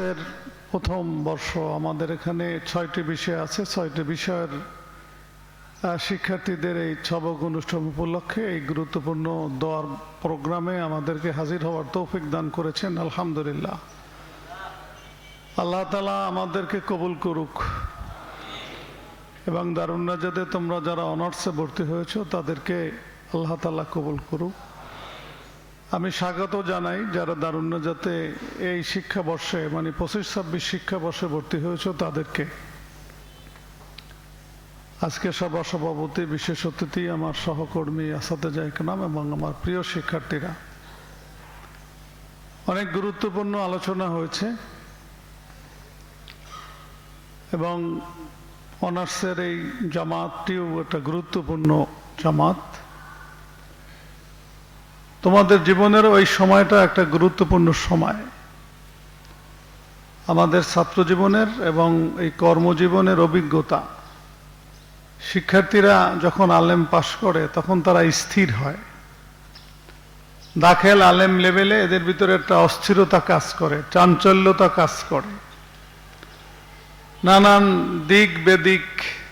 অনার্সের প্রথম বর্ষ আমাদের এখানে 6টি বিষয় আছে। 6টি বিষয়ের শিক্ষার্থীদের এই সবক অনুষ্ঠান উপলক্ষে এই গুরুত্বপূর্ণ দোয়ার প্রোগ্রামে আমাদেরকে হাজির হওয়ার তৌফিক দান করেছেন। আলহামদুলিল্লাহ, আল্লাহ তাআলা আমাদেরকে কবুল করুক এবং দারুন নাজাতে তোমরা যারা অনার্সে ভর্তি হয়েছো তাদেরকে আল্লাহ তাআলা কবুল করুক। আমি স্বাগত জানাই যারা দারুন নাজাতে এই শিক্ষাবর্ষে মানে 25-26 শিক্ষাবর্ষে ভর্তি হয়েছো তাদেরকে। আজকে সভাপতি, বিশেষ অতিথি আমার সহকর্মী আসাতেজা ইকরাম এবং আমার প্রিয় শিক্ষার্থীরা, অনেক গুরুত্বপূর্ণ আলোচনা হয়েছে এবং অনার্সের এই জামাতটিও একটা গুরুত্বপূর্ণ জামাত। তোমাদের জীবনেরও এই সময়টা একটা গুরুত্বপূর্ণ সময়, আমাদের ছাত্র জীবনের এবং এই কর্মজীবনের অভিজ্ঞতা। শিক্ষার্থীরা যখন আলেম পাশ করে তখন তারা স্থির হয়। দাখিল আলেম লেভেলে এদের ভিতরে একটা অস্থিরতা কাজ করে, চাঞ্চল্যতা কাজ করে, নানান দিক বেদিক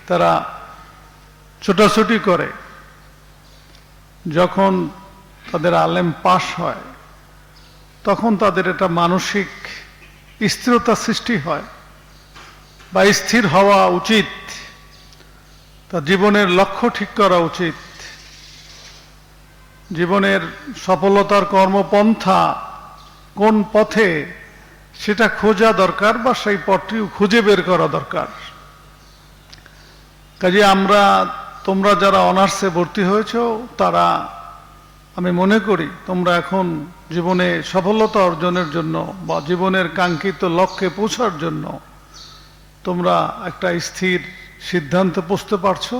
তারা ছোটাছুটি করে। যখন তাদের আলেম পাশ হয় তখন তাদের একটা মানসিক স্থিরতা সৃষ্টি হয় বা স্থির হওয়া উচিত, তার জীবনের লক্ষ্য ঠিক করা উচিত, জীবনের সফলতার কর্মপন্থা কোন পথে সেটা খোঁজা দরকার বা সেই পথটিও খুঁজে বের করা দরকার। কাজে তোমরা যারা অনার্সে ভর্তি হয়েছ তারা, আমি মনে করি তোমরা এখন জীবনে সফলতা অর্জনের জন্য বা জীবনের কাঙ্ক্ষিত লক্ষ্যে পৌঁছার জন্য তোমরা একটা স্থির সিদ্ধান্তে পৌঁছতে পারছো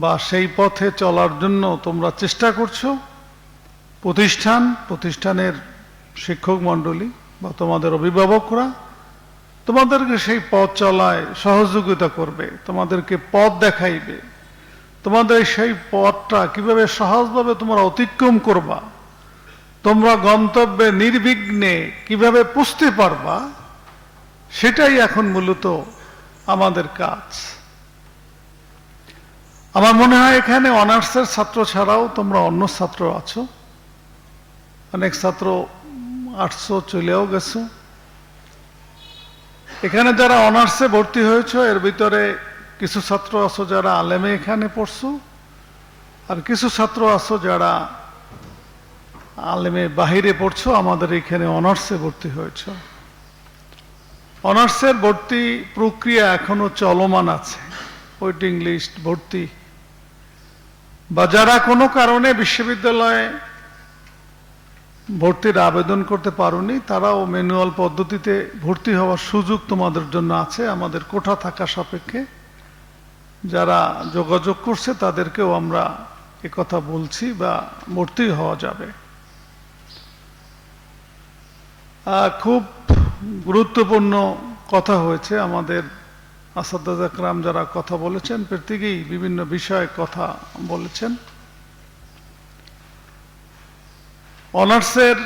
বা সেই পথে চলার জন্য তোমরা চেষ্টা করছো। প্রতিষ্ঠানের শিক্ষক মণ্ডলী বা তোমাদের অভিভাবকরা তোমাদেরকে সেই পথ চলায় সহযোগিতা করবে, তোমাদেরকে পথ দেখাইবে, তোমাদের সেই পথটা কিভাবে সহজভাবে তোমরা অতিক্রম করবা, তোমরা গন্তব্যে নির্বিঘ্নে কিভাবে পৌঁছতে পারবা, সেটাই এখন মূলত আমাদের কাজ। আমার মনে হয় এখানে অনার্সের ছাত্র ছাড়াও তোমরা অন্য ছাত্র আছো, অনেক ছাত্র আসছো, চলেও গেছো। এখানে যারা অনার্সে ভর্তি হয়েছো এর ভিতরে কিছু ছাত্র আছো যারা আলেমে এখানে পড়ছো, আর কিছু ছাত্র আছো যারা আলেমে বাহিরে পড়ছো, আমাদের এখানে অনার্সে ভর্তি হয়েছ। অনার্সের ভর্তি প্রক্রিয়া এখনো চলমান আছে, ওয়েটিং লিস্ট, ভর্তি, বা যারা কোনো কারণে বিশ্ববিদ্যালয়ে ভর্তির আবেদন করতে পারোনি তারাও ম্যানুয়াল পদ্ধতিতে ভর্তি হওয়ার সুযোগ তোমাদের জন্য আছে আমাদের কোঠা থাকা সাপেক্ষে। যারা যোগাযোগ করছে তাদেরকেও আমরা একথা বলছি বা ভর্তি হওয়া যাবে। খুব গুরুত্বপূর্ণ কথা হয়েছে, আমাদের আসাতেজা ইকরাম যারা কথা বলেছেন প্রত্যেকেই বিভিন্ন বিষয়ে কথা বলেছেন। অনার্সের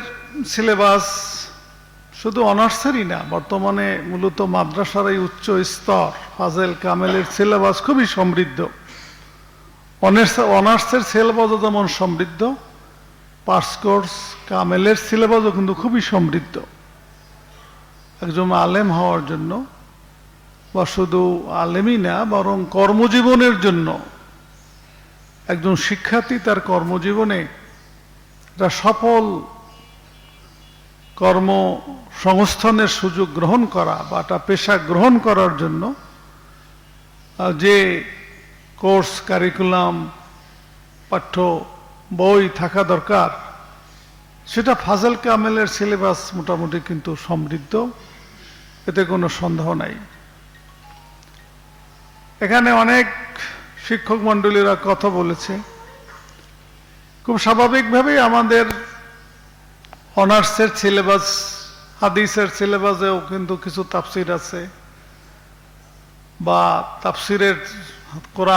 সিলেবাস শুধু অনার্সেরই না, বর্তমানে মূলত মাদ্রাসার এই উচ্চ স্তর ফাজেল কামেলের সিলেবাস খুবই সমৃদ্ধ। অনার্সের সিলেবাসও যেমন সমৃদ্ধ, পাস কোর্স কামেলের সিলেবাসও কিন্তু খুবই সমৃদ্ধ। একজন আলেম হওয়ার জন্য বা শুধু আলেমই না, বরং কর্মজীবনের জন্য একজন শিক্ষার্থী তার কর্মজীবনে একটা সফল কর্মসংস্থানের সুযোগ গ্রহণ করা বা একটা পেশা গ্রহণ করার জন্য যে কোর্স কারিকুলাম পাঠ্য বই থাকা দরকার, সেটা ফাজেল কামেলের সিলেবাস মোটামুটি কিন্তু সমৃদ্ধ, এতে কোনো সন্দেহ নাই। এখানে অনেক শিক্ষক মণ্ডলীরা কথা বলেছে। খুব স্বাভাবিকভাবেই আমাদের অনার্সের সিলেবাস, হাদিসের সিলেবাসেও কিন্তু কিছু তাফসির আছে, বা তাফসিরের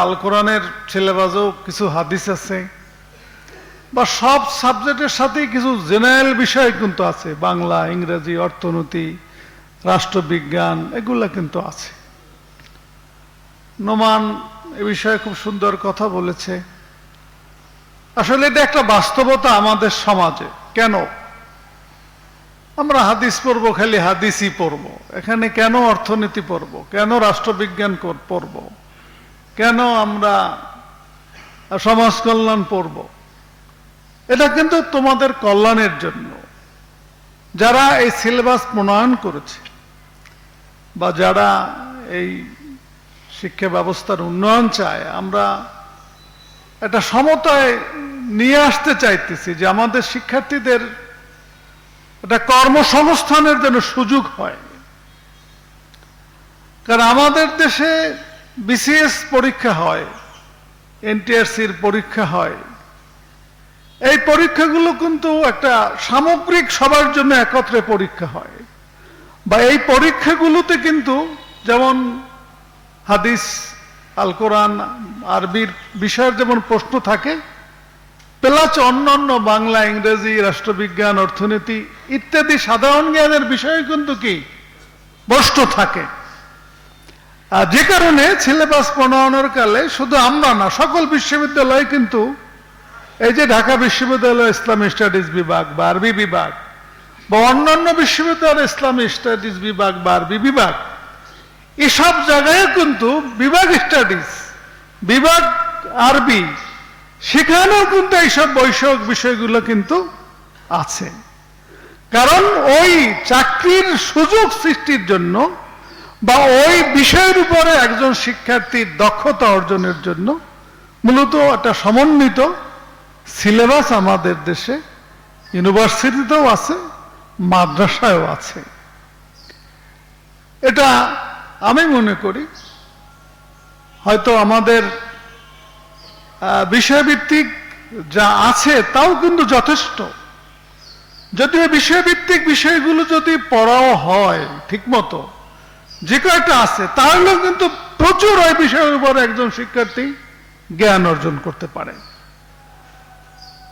আল কোরআনের সিলেবাসেও কিছু হাদিস আছে, বা সব সাবজেক্টের সাথেই কিছু জেনারেল বিষয় কিন্তু আছে, বাংলা, ইংরেজি, অর্থনীতি, রাষ্ট্রবিজ্ঞান, এগুলা কিন্তু আছে। নোমান এ বিষয়ে খুব সুন্দর কথা বলেছে। আসলে এটা একটা বাস্তবতা আমাদের সমাজে। কেন আমরা হাদিস পড়বো, খালি হাদিসই পড়বো, এখানে কেন অর্থনীতি পড়বো, কেন রাষ্ট্রবিজ্ঞান পড়বো, কেন আমরা সমাজ কল্যাণ পড়বো? এটা কিন্তু তোমাদের কল্যাণের জন্য। যারা এই সিলেবাস প্রণয়ন করেছে বা যারা এই শিক্ষা ব্যবস্থার উন্নয়ন চায়, আমরা একটা সমতায় নিয়ে আসতে চাইতেছি যে আমাদের শিক্ষার্থীদের একটা কর্মসংস্থানের জন্য সুযোগ হয়। কারণ আমাদের দেশে বিসিএস পরীক্ষা হয়, এনটিআরসির পরীক্ষা হয়। এই পরীক্ষাগুলো কিন্তু একটা সামগ্রিক সবার জন্য একত্রে পরীক্ষা হয়, বা এই পরীক্ষাগুলোতে কিন্তু যেমন হাদিস, আল কোরআন, আরবির বিষয়ের যেমন প্রশ্ন থাকে, প্লাস অন্যান্য বাংলা, ইংরেজি, রাষ্ট্রবিজ্ঞান, অর্থনীতি ইত্যাদি সাধারণ জ্ঞানের বিষয় কিন্তু কি প্রশ্ন থাকে। আর যে কারণে সিলেবাস প্রণয়নের কালে শুধু আমরা না, সকল বিশ্ববিদ্যালয় কিন্তু এই যে ঢাকা বিশ্ববিদ্যালয় ইসলামিক স্টাডিজ বিভাগ বা আরবি বিভাগ, বা অন্যান্য বিশ্ববিদ্যালয় ইসলামিক স্টাডিজ বিভাগ বা আরবি বিভাগ, এসব জায়গায় কিন্তু বিভাগ স্টাডিজ, বিভাগ আরবি, সেখানেও কিন্তু এইসব বৈষয়িক বিষয়গুলো কিন্তু আছে। কারণ ওই চাকরির সুযোগ সৃষ্টির জন্য বা ওই বিষয়ের উপরে একজন শিক্ষার্থীর দক্ষতা অর্জনের জন্য মূলত একটা সমন্বিত সিলেবাস আমাদের দেশে ইউনিভার্সিটিতেও আছে, মাদ্রাসায়ও আছে। এটা আমি মনে করি হয়তো আমাদের বিষয়ভিত্তিক যা আছে তাও কিন্তু যথেষ্ট। যদি বিষয়ভিত্তিক বিষয়গুলো যদি পড়াও হয় ঠিক মতো, যে কয়টা আছে, তাহলেও কিন্তু প্রচুর ওই বিষয়ের উপর একজন শিক্ষার্থী জ্ঞান অর্জন করতে পারে।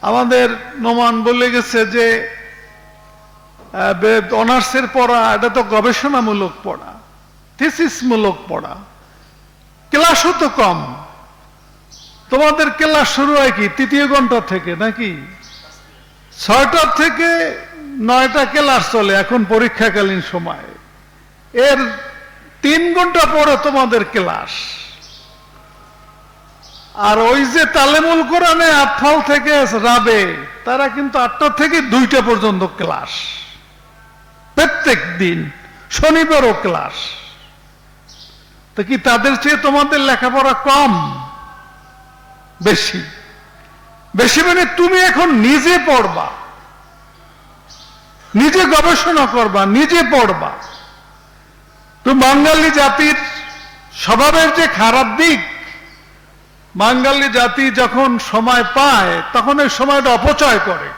আমাদের নোমান বলে গেছে যে অনার্সের পড়া এটা তো গবেষণামূলক পড়া, থিসিসমূলক পড়া, ক্লাসও তো কম। তোমাদের ক্লাস শুরু হয় কি তৃতীয় ঘন্টা থেকে, নাকি 6টা থেকে 9টা ক্লাস চলে এখন পরীক্ষাকালীন সময়। এর 3 ঘন্টা পরে তোমাদের ক্লাস। আর ওই যে তালেমুল কোরআনে আতফাল থেকে রাবে, তারা কিন্তু 8টা থেকে 2টা পর্যন্ত ক্লাস, প্রত্যেক দিন, শনিবারও ক্লাস। তো কি তাদের চেয়ে তোমাদের লেখাপড়া কম? বেশি। বেশি মানে তুমি এখন নিজে পড়বা, নিজে গবেষণা করবা, নিজে পড়বা। তো বাঙালি জাতির স্বভাবের যে খারাপ দিক, বাঙালি জাতি যখন সময় পায় তখন এই সময়টা অপচয় করে,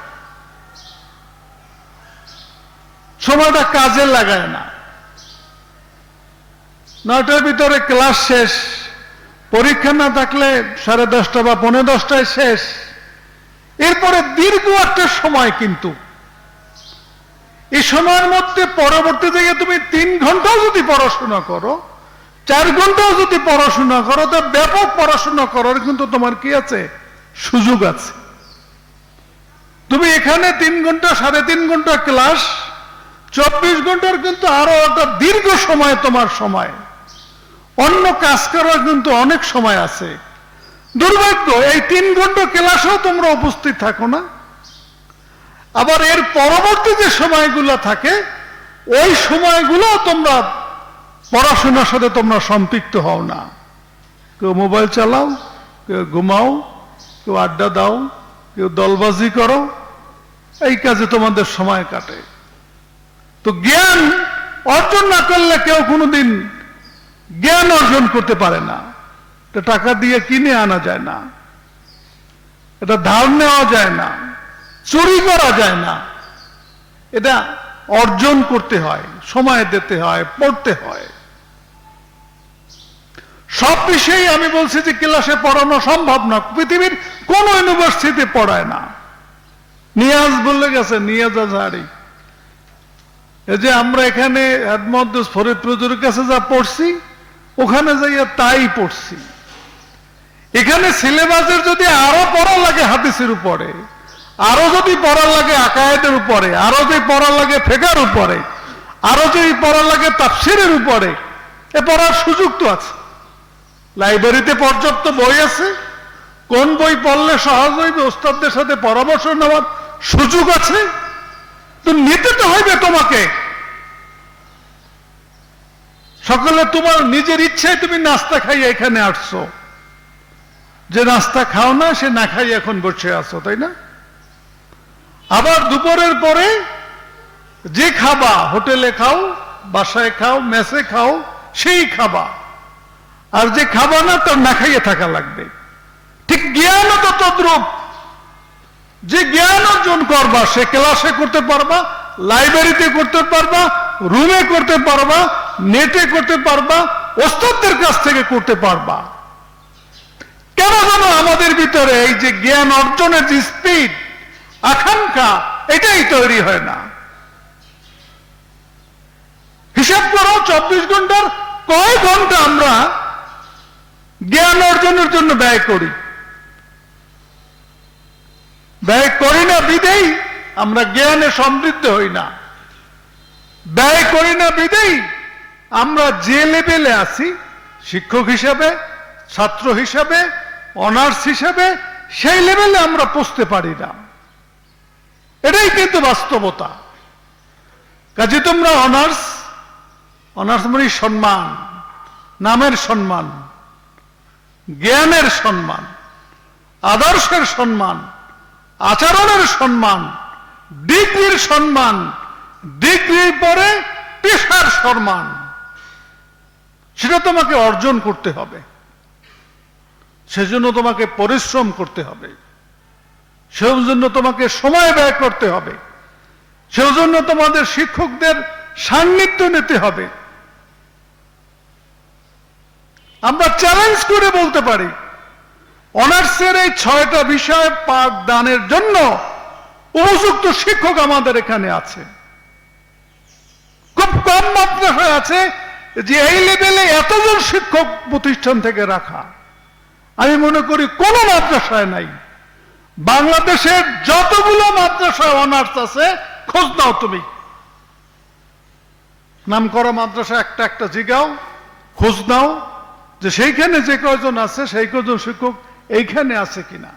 সময়টা কাজে লাগায় না। 9টার ভিতরে ক্লাস শেষ, পরীক্ষা না থাকলে 10:30 বা 10:45 শেষ। এরপরে দীর্ঘ একটা সময়, কিন্তু এই সময়ের মধ্যে পরবর্তী থেকে তুমি 3 ঘন্টাও যদি পড়াশোনা করো, 4 ঘন্টাও যদি পড়াশোনা করো, তো ব্যাপক পড়াশোনা করার কিন্তু তোমার কি আছে, সুযোগ আছে। তুমি এখানে 3 ঘন্টা 3.5 ঘন্টা ক্লাস, 24 ঘন্টার কিন্তু আরো একটা দীর্ঘ সময় তোমার সময়, অন্য কাজ করার কিন্তু অনেক সময় আছে। দুর্ভাগ্য এই 3 ঘন্টা ক্লাসেও তোমরা উপস্থিত থাকো না। আবার এর পরবর্তী যে সময়গুলো থাকে, ওই সময়গুলো তোমরা পড়াশোনার সাথে তোমরা সম্পৃক্ত হও না। কেউ মোবাইল চালাও, কেউ ঘুমাও, কেউ আড্ডা দাও, কেউ দলবাজি করো, এই কাজে তোমাদের সময় কাটে। তো জ্ঞান অর্জন না করলে কেউ কোনোদিন জ্ঞান অর্জন করতে পারে না। এটা টাকা দিয়ে কিনে আনা যায় না, এটা ধার নেওয়া যায় না, চুরি করা যায় না। এটা অর্জন করতে হয়, সময় দিতে হয়, পড়তে হয়। সব বিষয়ে আমি বলছি যে ক্লাসে পড়ানো সম্ভব না, পৃথিবীর কোন ইউনিভার্সিটি পড়ায় না। নিয়াজ বলে গেছে, নিয়াজ আজহারি, এই যে আমরা এখানে হেডমহাদ্দেশ ফরিদপুরের কাছে যা পড়ছি ওখানে যাইয়া তাই পড়ছি। এখানে সিলেবাসের যদি আরো পড়া লাগে হাদিসের উপরে, আরো যদি পড়া লাগে আকায়েদের উপরে, আরো যদি পড়া লাগে ফিকহের উপরে, আরো যদি পড়া লাগে তাফসীরের উপরে, এ পড়ার সুযোগ তো আছে। লাইব্রেরিতে পর্যাপ্ত বই আছে, কোন বই পড়লে সহজ হইবে ওস্তাদদের সাথে পরামর্শ নেওয়ার সুযোগ আছে। তো নিতে তো হইবে তোমাকে। সকলে তোমার নিজের ইচ্ছায় তুমি নাস্তা খাইয়ে এখানে আসছো, যে নাস্তা খাও না সে না খাই এখন বসে আছো, তাই না? আবার দুপুরের পরে যে খাবা, হোটেলে খাও, বাসায় খাও, মেসে খাও, সেই খাবা। আর যে খাবা না তার না খাইয়ে থাকা লাগবে। ঠিক জ্ঞানও তো তদ্রূপ। যে জ্ঞান অর্জন করবা সে ক্লাসে করতে পারবা, লাইব্রেরিতে করতে পারবা, রুমে করতে পারবা, নেটে করতে পারবা, ওস্তাদদের কাছ থেকে করতে পারবা। কেন যেন আমাদের ভিতরে এই যে জ্ঞান অর্জনের যে স্পিড, আকাঙ্ক্ষা, এটাই তৈরি হয় না। হিসাব করো 24 ঘন্টার কয় ঘন্টা আমরা জ্ঞান অর্জনের জন্য ব্যয় করি। ব্যয় করি না বিধেই আমরা জ্ঞানে সমৃদ্ধ হই না। ব্যয় করি না বিধেই আমরা যে লেভেলে আছি, শিক্ষক হিসাবে, ছাত্র হিসাবে, অনার্স হিসাবে, সেই লেভেলে আমরা পৌঁছতে পারি না। এটাই কিন্তু বাস্তবতা। কাজে তোমরা অনার্স মানে সম্মান, নামের সম্মান, জ্ঞানের সম্মান, আদর্শের সম্মান, আচরণের সম্মান, ডিগ্রির সম্মান, ডিগ্রির পরে পেশার সম্মান, সেটা তোমাকে অর্জন করতে হবে। সেজন্য তোমাকে পরিশ্রম করতে হবে, সেজন্য তোমাকে সময় ব্যয় করতে হবে, সেজন্য তোমাদের শিক্ষকদের সান্নিধ্য নিতে হবে। আমরা চ্যালেঞ্জ করে বলতে পারি, অনার্সের এই 6টা বিষয় পাঠদানের জন্য উপযুক্ত শিক্ষক আমাদের এখানে আছে। খুব কম মাদ্রাসায় আছে যে এই লেভেলে এতজন শিক্ষক প্রতিষ্ঠান থেকে রাখা। আমি মনে করি কোন মাদ্রাসায় নাই। বাংলাদেশের যতগুলো মাদ্রাসায় অনার্স আছে খোঁজ নাও তুমি, নাম করা মাদ্রাসা একটা একটা জিগাও, খোঁজ নাও যে সেইখানে যে কয়জন আছে সেই কয়জন শিক্ষক এইখানে আছে কিনা।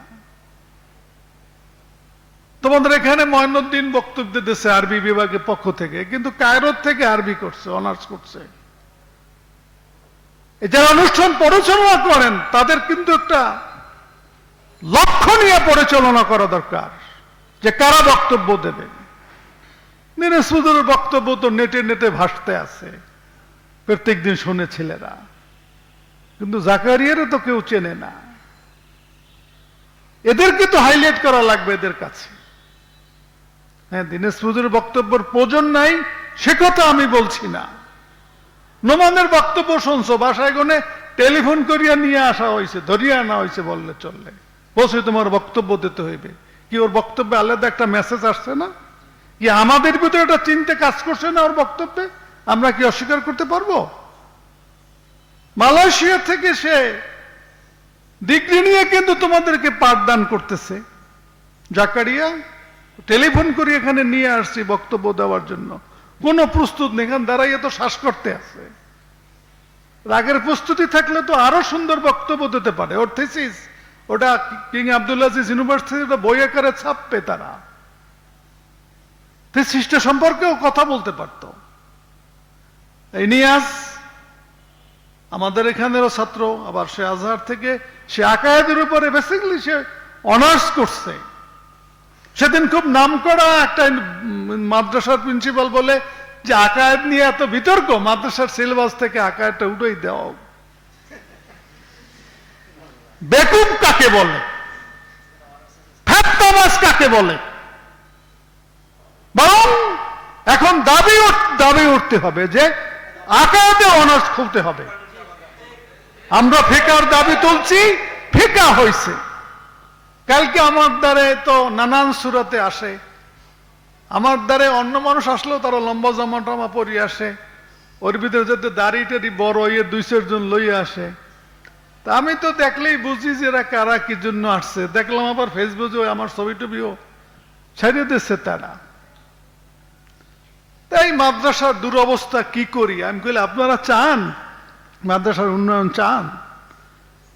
তোমাদের এখানে মঈনুদ্দিন বক্তব্য দিতেছে আরবি বিভাগের পক্ষ থেকে, কিন্তু কায়রোর থেকে আরবি করছে, অনার্স করছে। যারা অনুষ্ঠান পরিচালনা করেন তাদের কিন্তু একটা লক্ষ্য নিয়ে পরিচালনা করা দরকার, যে কারা বক্তব্য দেবে। দিনাজপুরের বক্তব্য তো নেটে নেটে ভাসতে আছে, প্রত্যেক দিন শুনে ছেলেরা, কিন্তু জাকারিয়ারও তো কেউ চেনে না। এদেরকে তো হাইলাইট করা লাগবে এদের কাছে। হ্যাঁ, দিনাজপুরের বক্তব্যের প্রয়োজন নাই সে কথা আমি বলছি না। নোমানের বক্তব্য শুনছো, বাসায় গনে টেলিফোন করিয়া নিয়ে আসা হয়েছে, ধরিয়ে আনা হয়েছে বললে চললে, বসে তোমার বক্তব্য দিতে হইবে। কি ওর বক্তব্যে আলাদা একটা মেসেজ আসছে না? কি আমাদের ভিতরে একটা চিন্তা কাজ করছে না ওর বক্তব্যে? আমরা কি অস্বীকার করতে পারবো? মালয়েশিয়া থেকে সে ডিগ্রি নিয়ে কিন্তু তোমাদেরকে পাঠদান করতেছে। জাকারিয়া টেলিফোন করে এখানে নিয়ে আসছি বক্তব্য দেওয়ার জন্য, কোনো প্রস্তুত নেই, এখানে দাঁড়াইয়ে তো শ্বাস করতে আছে। রাগের প্রস্তুতি থাকলে তো আরো সুন্দর বক্তব্য দিতে পারে। ওর থিসিস ওটা কিং আব্দুল আজিজ ইউনিভার্সিটিতে বই আকারে ছাপবে তারা, থিসিসটা সম্পর্কেও কথা বলতে পারত। এই নিয়াজ আমাদের এখানেরও ছাত্র, আবার সে আজহার থেকে, সে আকায়েদের উপরে বেসিক্যালি সে অনার্স করছে। সেদিন খুব নামকরা একটা মাদ্রাসার প্রিন্সিপাল বলে যে আকায়েদ নিয়ে এত বিতর্ক, মাদ্রাসার সিলেবাস থেকে আকায়েদটা উঠেই দেওয়া। বেকুব কাকে বলে, ফ্যাক্তাবাজ কাকে বলে? বরং এখন দাবি উঠতে হবে যে আকায়েদে অনার্স খুলতে হবে। আমরা ফিকার দাবি তুলছি, ফিকা হয়েছে। কালকে আমার দ্বারে তো নানান সুরাতে আসে, আমার দ্বারে অন্য মানুষ আসলেও তারা লম্বা জামা টামা পরিয়ে আসে, ওর ভিতরে যাতে দাড়ি টাড়ি বড় ইয়ে 2-4 জন লইয়া আসে। তা আমি তো দেখলেই বুঝি যে এরা কারা কি জন্য আসছে। দেখলাম আবার ফেসবুকে আমার ছবি টবিও ছাড়িয়ে দিচ্ছে তারা। তাই মাদ্রাসার দুরবস্থা কি করি আমি কইলে, আপনারা চান মাদ্রাসার উন্নয়ন চান?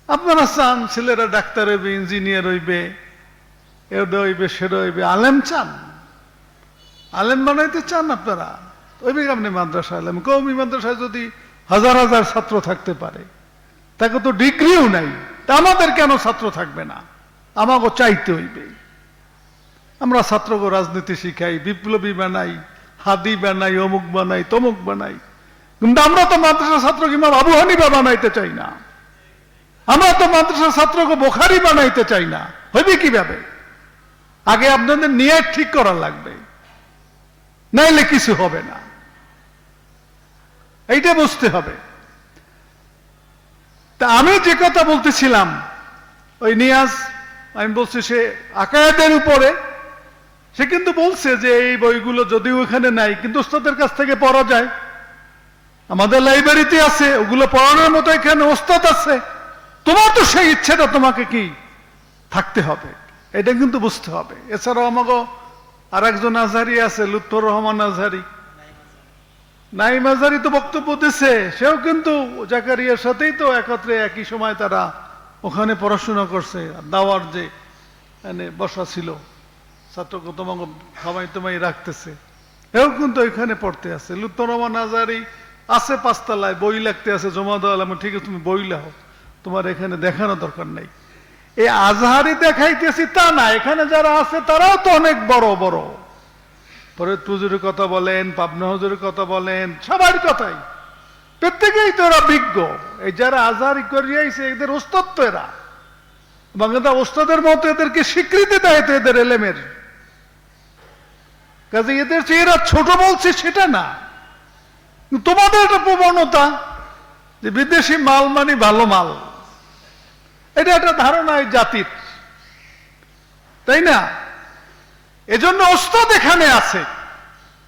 আপনারা চান ছেলেরা ডাক্তার হইবে, ইঞ্জিনিয়ার হইবে, এটা হইবে সেটা হইবে, আলেম চান? আলেম বানাইতে চান আপনারা? ওইবে আপনি মাদ্রাসা আলেম। কওমি মাদ্রাসায় যদি হাজার হাজার ছাত্র থাকতে পারে, তাকে তো ডিগ্রিও নাই, তা আমাদের কেন ছাত্র থাকবে না? আমাকে চাইতে হইবে। আমরা ছাত্রকে রাজনীতি শিখাই, বিপ্লবী বানাই, হাদি বানাই, অমুক বানাই, তমুক বানাই, কিন্তু আমরা তো মাদ্রাসা ছাত্রকে ইমাম আবু হানিফা বানাইতে চাই না। আমরা তো মাদ্রাসা ছাত্রকে বুখারী বানাইতে চাই না। হইবে কিভাবে? আগে আপনাদের নিয়ত ঠিক করা লাগবে, নাইলে কিছু হবে না। এইটা বুঝতে হবে। তা আমি যে কথা বলতেছিলাম, ওই নিয়াজ, আমি বলছি সে আকায়েদের উপরে, সে কিন্তু বলছে যে এই বইগুলো যদিও ওখানে নাই, কিন্তু ওস্তাদের কাছ থেকে পড়া যায়, আমাদের লাইব্রেরিতে আছে, ওগুলো পড়ানোর মতো এখানে ওস্তাদ আছে। তোমার তো সেই ইচ্ছেটা তোমাকে কি থাকতে হবে, এটা কিন্তু বুঝতে হবে। এছাড়াও আমাকে আর একজন আজহারি আছে, লুৎফর রহমান আজহারি, নাইম আজহারি তো বক্তব্য দিছে, সেও কিন্তু জাকারিয়ার সাথেই তো একত্রে একই সময় তারা ওখানে পড়াশোনা করছে। দাওয়ার যে বসা ছিল, ছাত্রকে তোমাকে খামাই তোমাই রাখতেছে, এও কিন্তু ওইখানে পড়তে আছে। লুৎফর রহমান আজহারি আছে 5 তলায়, বই লাগতে আছে, জমা দেওয়া। ঠিক আছে, তুমি বই লাও, তোমার এখানে দেখানো দরকার নাই। এই আজহারি দেখাইতেছি তা না, এখানে যারা আছে তারাও তো অনেক বড় বড়। ফরিদ হুজুরের কথা বলেন, পাবনা হুজুরের কথা বলেন, সবার কথাই, প্রত্যেকেই তো এরা বিজ্ঞ। এই যারা আজহারি করিয়াছে এদের ওস্তাদ তো এরা, এবং এরা ওস্তাদের মতো এদেরকে স্বীকৃতি দেয় তো এদের এলেমের কাজে। এদের চেয়ে ছোট বলছে সেটা না, তোমাদের একটা প্রবণতা যে বিদেশি মাল মানে ভালো মাল, এটা একটা ধারণা এই জাতির, তাই না? এজন্য ওস্তাদ এখানে আছে,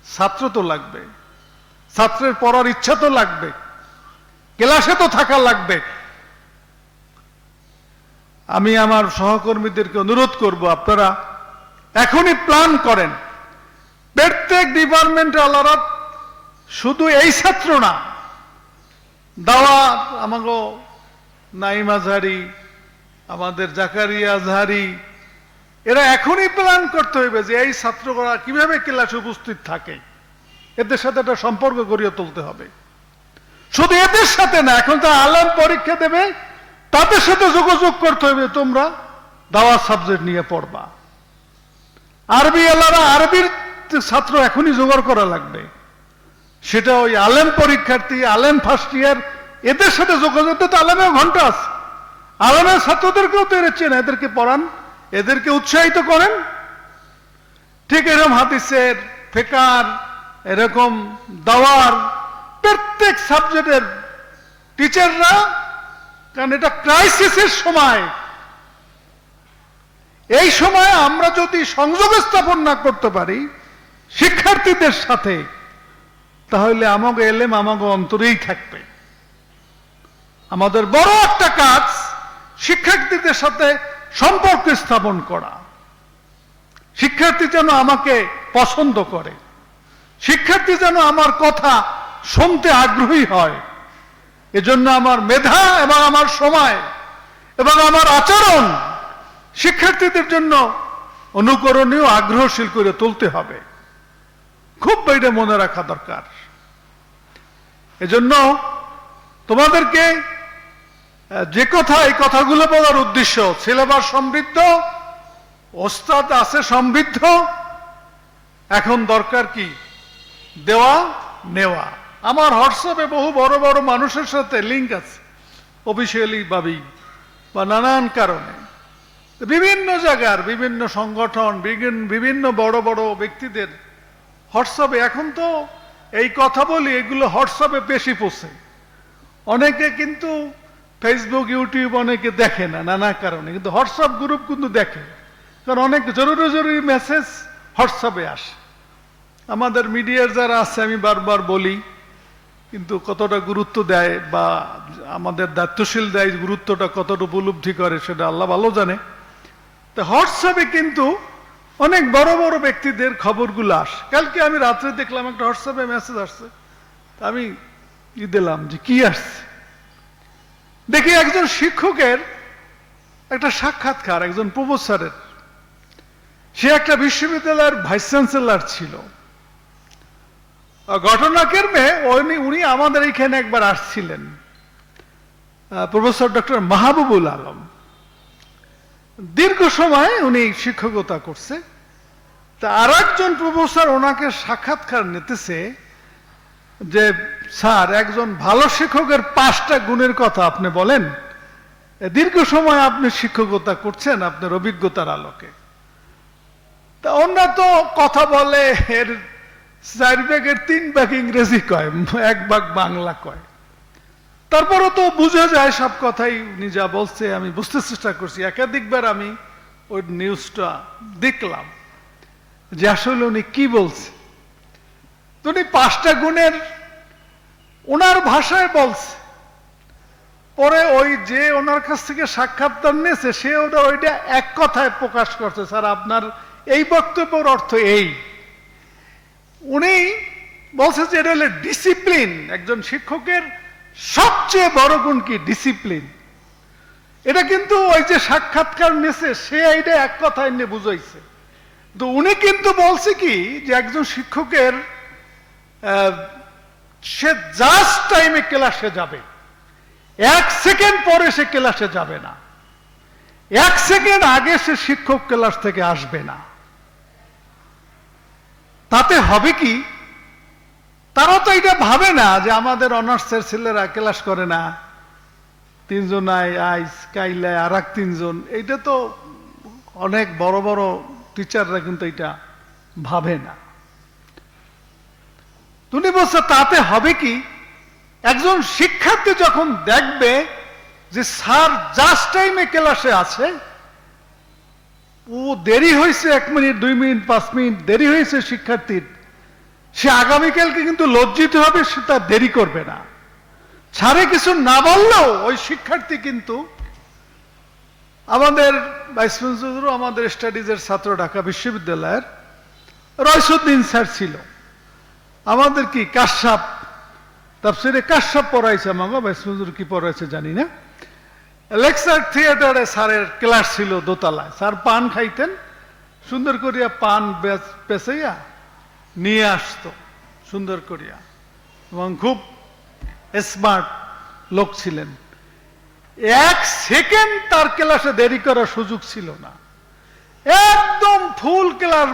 ছাত্র তো লাগবে, ছাত্রের পড়ার ইচ্ছা তো লাগবে, ক্লাসে তো থাকা লাগবে। আমি আমার সহকর্মীদেরকে অনুরোধ করব, আপনারা এখনই প্ল্যান করেন, প্রত্যেক ডিপার্টমেন্টে আলাদা, শুধু এই ছাত্র না, দাওয়াত আমাগো নাইম আজহারি, আমাদের জাকারিয়া আজহারি, এরা এখনই প্ল্যান করতে হইবে যে এই ছাত্ররা কিভাবে ক্লাসে উপস্থিত থাকে, এদের সাথে একটা সম্পর্ক গড়িয়ে তুলতে হবে। শুধু এদের সাথে না, এখন তো আলেম পরীক্ষা দেবে, তাদের সাথে যোগাযোগ করতে হবে, তোমরা দাওয়াত সাবজেক্ট নিয়ে পড়বা। আরবি এলারা, আরবির ছাত্র এখনই জোগাড় করা লাগবে, সেটা ওই আলেম পরীক্ষার্থী, আলেম ফার্স্ট ইয়ার, এদের সাথে যোগাযোগ। তো আলেমের ঘন্টা আছে, আলেমের ছাত্রদেরকেও তো এরা চেনে, এদেরকে পড়ান, এদেরকে উৎসাহিত করেন। ঠিক এরকম হাদিসের, ফিকার, এরকম দাওয়ার, প্রত্যেক সাবজেক্টের টিচাররা, কারণ এটা ক্রাইসিসের সময়, এই সময় আমরা যদি সংযোগ স্থাপন না করতে পারি শিক্ষার্থীদের সাথে, তাহলে আমাকে এলেম আমাকে অন্তরেই থাকবে। আমাদের বড় একটা কাজ শিক্ষার্থীদের সাথে সম্পর্ক স্থাপন করা। শিক্ষার্থী যেন আমাকে পছন্দ করে, শিক্ষার্থী যেন আমার কথা শুনতে আগ্রহী হয়। এজন্য আমার মেধা এবং আমার সময় এবং আমার আচরণ শিক্ষার্থীদের জন্য অনুকরণীয়, আগ্রহশীল করে তুলতে হবে। খুব এটা মনে রাখা দরকার। এজন্য তোমাদেরকে যে কথা, এই কথাগুলো বলার উদ্দেশ্য, সিলেবাস সমৃদ্ধ, ওস্তাদ আছে সমৃদ্ধ, এখন দরকার কি দেওয়া নেওয়া। আমার হোয়াটসঅ্যাপে বহু বড় বড় মানুষের সাথে লিঙ্ক আছে, অফিসিয়ালি ভাবেই বা নানান কারণে, বিভিন্ন জায়গার বিভিন্ন সংগঠন, বিভিন্ন বড় বড় ব্যক্তিদের হোয়াটসঅ্যাপে। এখন তো এই কথা বলি, এগুলো হোয়াটসঅ্যাপে বেশি পৌঁছে। অনেকে কিন্তু ফেসবুক, ইউটিউব অনেকে দেখে না নানা কারণে, কিন্তু হোয়াটসঅ্যাপ গ্রুপ কিন্তু দেখে, কারণ অনেক জরুরি জরুরি মেসেজ হোয়াটসঅ্যাপে আসে। আমাদের মিডিয়ার যারা আছে আমি বারবার বলি, কিন্তু কতটা গুরুত্ব দেয় বা আমাদের দায়িত্বশীল দেয় গুরুত্বটা কতটা উপলব্ধি করে সেটা আল্লাহ ভালো জানে। তো হোয়াটসঅ্যাপে কিন্তু অনেক বড় বড় ব্যক্তিদের খবরগুলো আসে। কালকে আমি রাত্রে দেখলাম একটা হোয়াটসঅ্যাপে মেসেজ আসছে, আমি দিলাম যে কি আসছে, দেখি একজন শিক্ষকের একটা সাক্ষাৎকার, একজন প্রফেসরের, সে একটা বিশ্ববিদ্যালয়ের ভাইস চ্যান্সেলর ছিল। ঘটনাক্রমে উনি আমাদের এখানে একবার আসছিলেন, প্রফেসর ডক্টর মাহবুবুল আলম। দীর্ঘ সময় উনি শিক্ষকতা করছে। তা আর একজন প্রফেসর ওনাকে সাক্ষাৎকার নিতেছে যে স্যার, একজন ভালো শিক্ষকের 5টা গুণের কথা আপনি বলেন, দীর্ঘ সময় আপনি শিক্ষকতা করছেন আপনার অভিজ্ঞতার আলোকে। তা ওনারা তো কথা বলে এর 4 ভাগের 3 ভাগ ইংরেজি কয়, 1 ভাগ বাংলা কয়। তারপরও তো বুঝা যায় সব কথাই উনি যা বলছে, আমি বুঝতে চেষ্টা করছি। একাধিকবার আমি ওই নিউজটা দেখলাম যে আসলে উনি কি বলছে। তো উনি 5টা গুণের ওনার ভাষায় বলছে। পরে ওই যে ওনার কাছ থেকে সাক্ষাৎকার নিয়েছে সে ওইটা এক কথায় প্রকাশ করছে, স্যার আপনার এই বক্তব্যের অর্থ এই। উনি বলছে যে এটা হলো ডিসিপ্লিন। একজন শিক্ষকের সবচেয়ে বড় গুণ কি? ডিসিপ্লিন। এটা কিন্তু ওই যে সাক্ষাৎকার নিয়েছে সে এইটা এক কথায় নিয়ে বুঝাইছে। তো উনি কিন্তু বলছে কি যে একজন শিক্ষকের সে জাস্ট টাইমে ক্লাসে যাবে, 1 সেকেন্ড পরে সে ক্লাসে যাবে না, 1 সেকেন্ড আগে সে শিক্ষক ক্লাস থেকে আসবে না। তাতে হবে কি, তারা তো এটা ভাবে না যে আমাদের অনার্সের ছেলেরা ক্লাস করে না, 3 জন আইস কাইলায় আর 3 জন। এইটা তো অনেক বড় বড় টিচাররা কিন্তু এটা ভাবে না। তুমি বলছো তাতে হবে কি, একজন শিক্ষার্থী যখন দেখবে যে স্যার জাস্ট টাইমে ক্লাসে আছে, ও দেরি হয়েছে 1 মিনিট 2 মিনিট 5 মিনিট দেরি হয়েছে শিক্ষার্থীর, সে আগামীকালকে কিন্তু লজ্জিত হবে, সে তার দেরি করবে না। স্যারে কিছু না বললেও ওই শিক্ষার্থী কিন্তু, আমাদের ভাইস প্রিন্সিপাল আমাদের স্টাডিজের ছাত্র ঢাকা বিশ্ববিদ্যালয়ের রয়সুদ্দিন স্যার ছিল, আমাদের কি কাশ্যপ তাফসীরে কাশ্যপ পড়াইছে, আমাকে ভাইস প্রিন্সিপাল কি পড়াইছে জানি না। লেকচার থিয়েটারে স্যারের ক্লাস ছিল দোতলায়। স্যার পান খাইতেন, সুন্দর করিয়া পান পেঁচাইয়া নিয়ে আসতো সুন্দর করিয়া, এবং খুব স্মার্ট লোক ছিলেন। 1 সেকেন্ড তার ক্লাসে দেরি করার সুযোগ ছিল না, একদম ফুল ক্লাস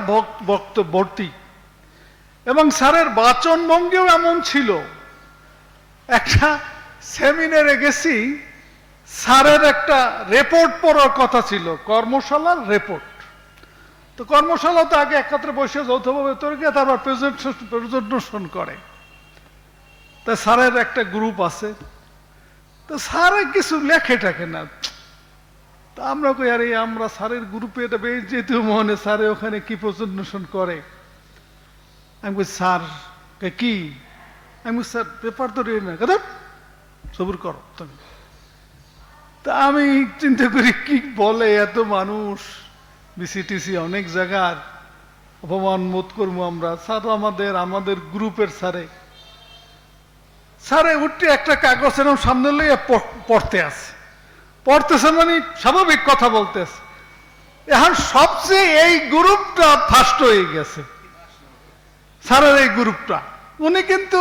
বক্তব্য ভর্তি। এবং স্যারের বাচন ভঙ্গিও এমন ছিল, একটা সেমিনারে গেছি, স্যারের একটা রিপোর্ট পড়ার কথা ছিল, কর্মশালার রিপোর্ট। তো কর্মশালাতে আগে একত্রে বসে যৌথভাবে তৈরি করে তারপর প্রেজেন্টেশন করে। তা স্যারের একটা গ্রুপ আছে, তো স্যারে কিছু লেখে থাকে না। তা আমরা কই আরে আমরা স্যারের গ্রুপে এটা বেশ যেতে মনে, স্যারে ওখানে কি প্রেজেন্টেশন করে। আমি কই স্যার কি? আমি স্যার পেপার তো রেডি না, কথা সবুর করো তুমি। তা আমি চিন্তা করি কি বলে, এত মানুষ বিসিটিসি অনেক জায়গার অপমান বোধ করবো আমরা। স্যার আমাদের গ্রুপের স্যারে উঠে একটা কাগজ এরকম সামনে লইয়া পড়তেছে মানে স্বাভাবিক কথা বলতেছে। এখন সবচেয়ে এই গ্রুপটা ফার্স্ট হয়ে গেছে, স্যারের এই গ্রুপটা। উনি কিন্তু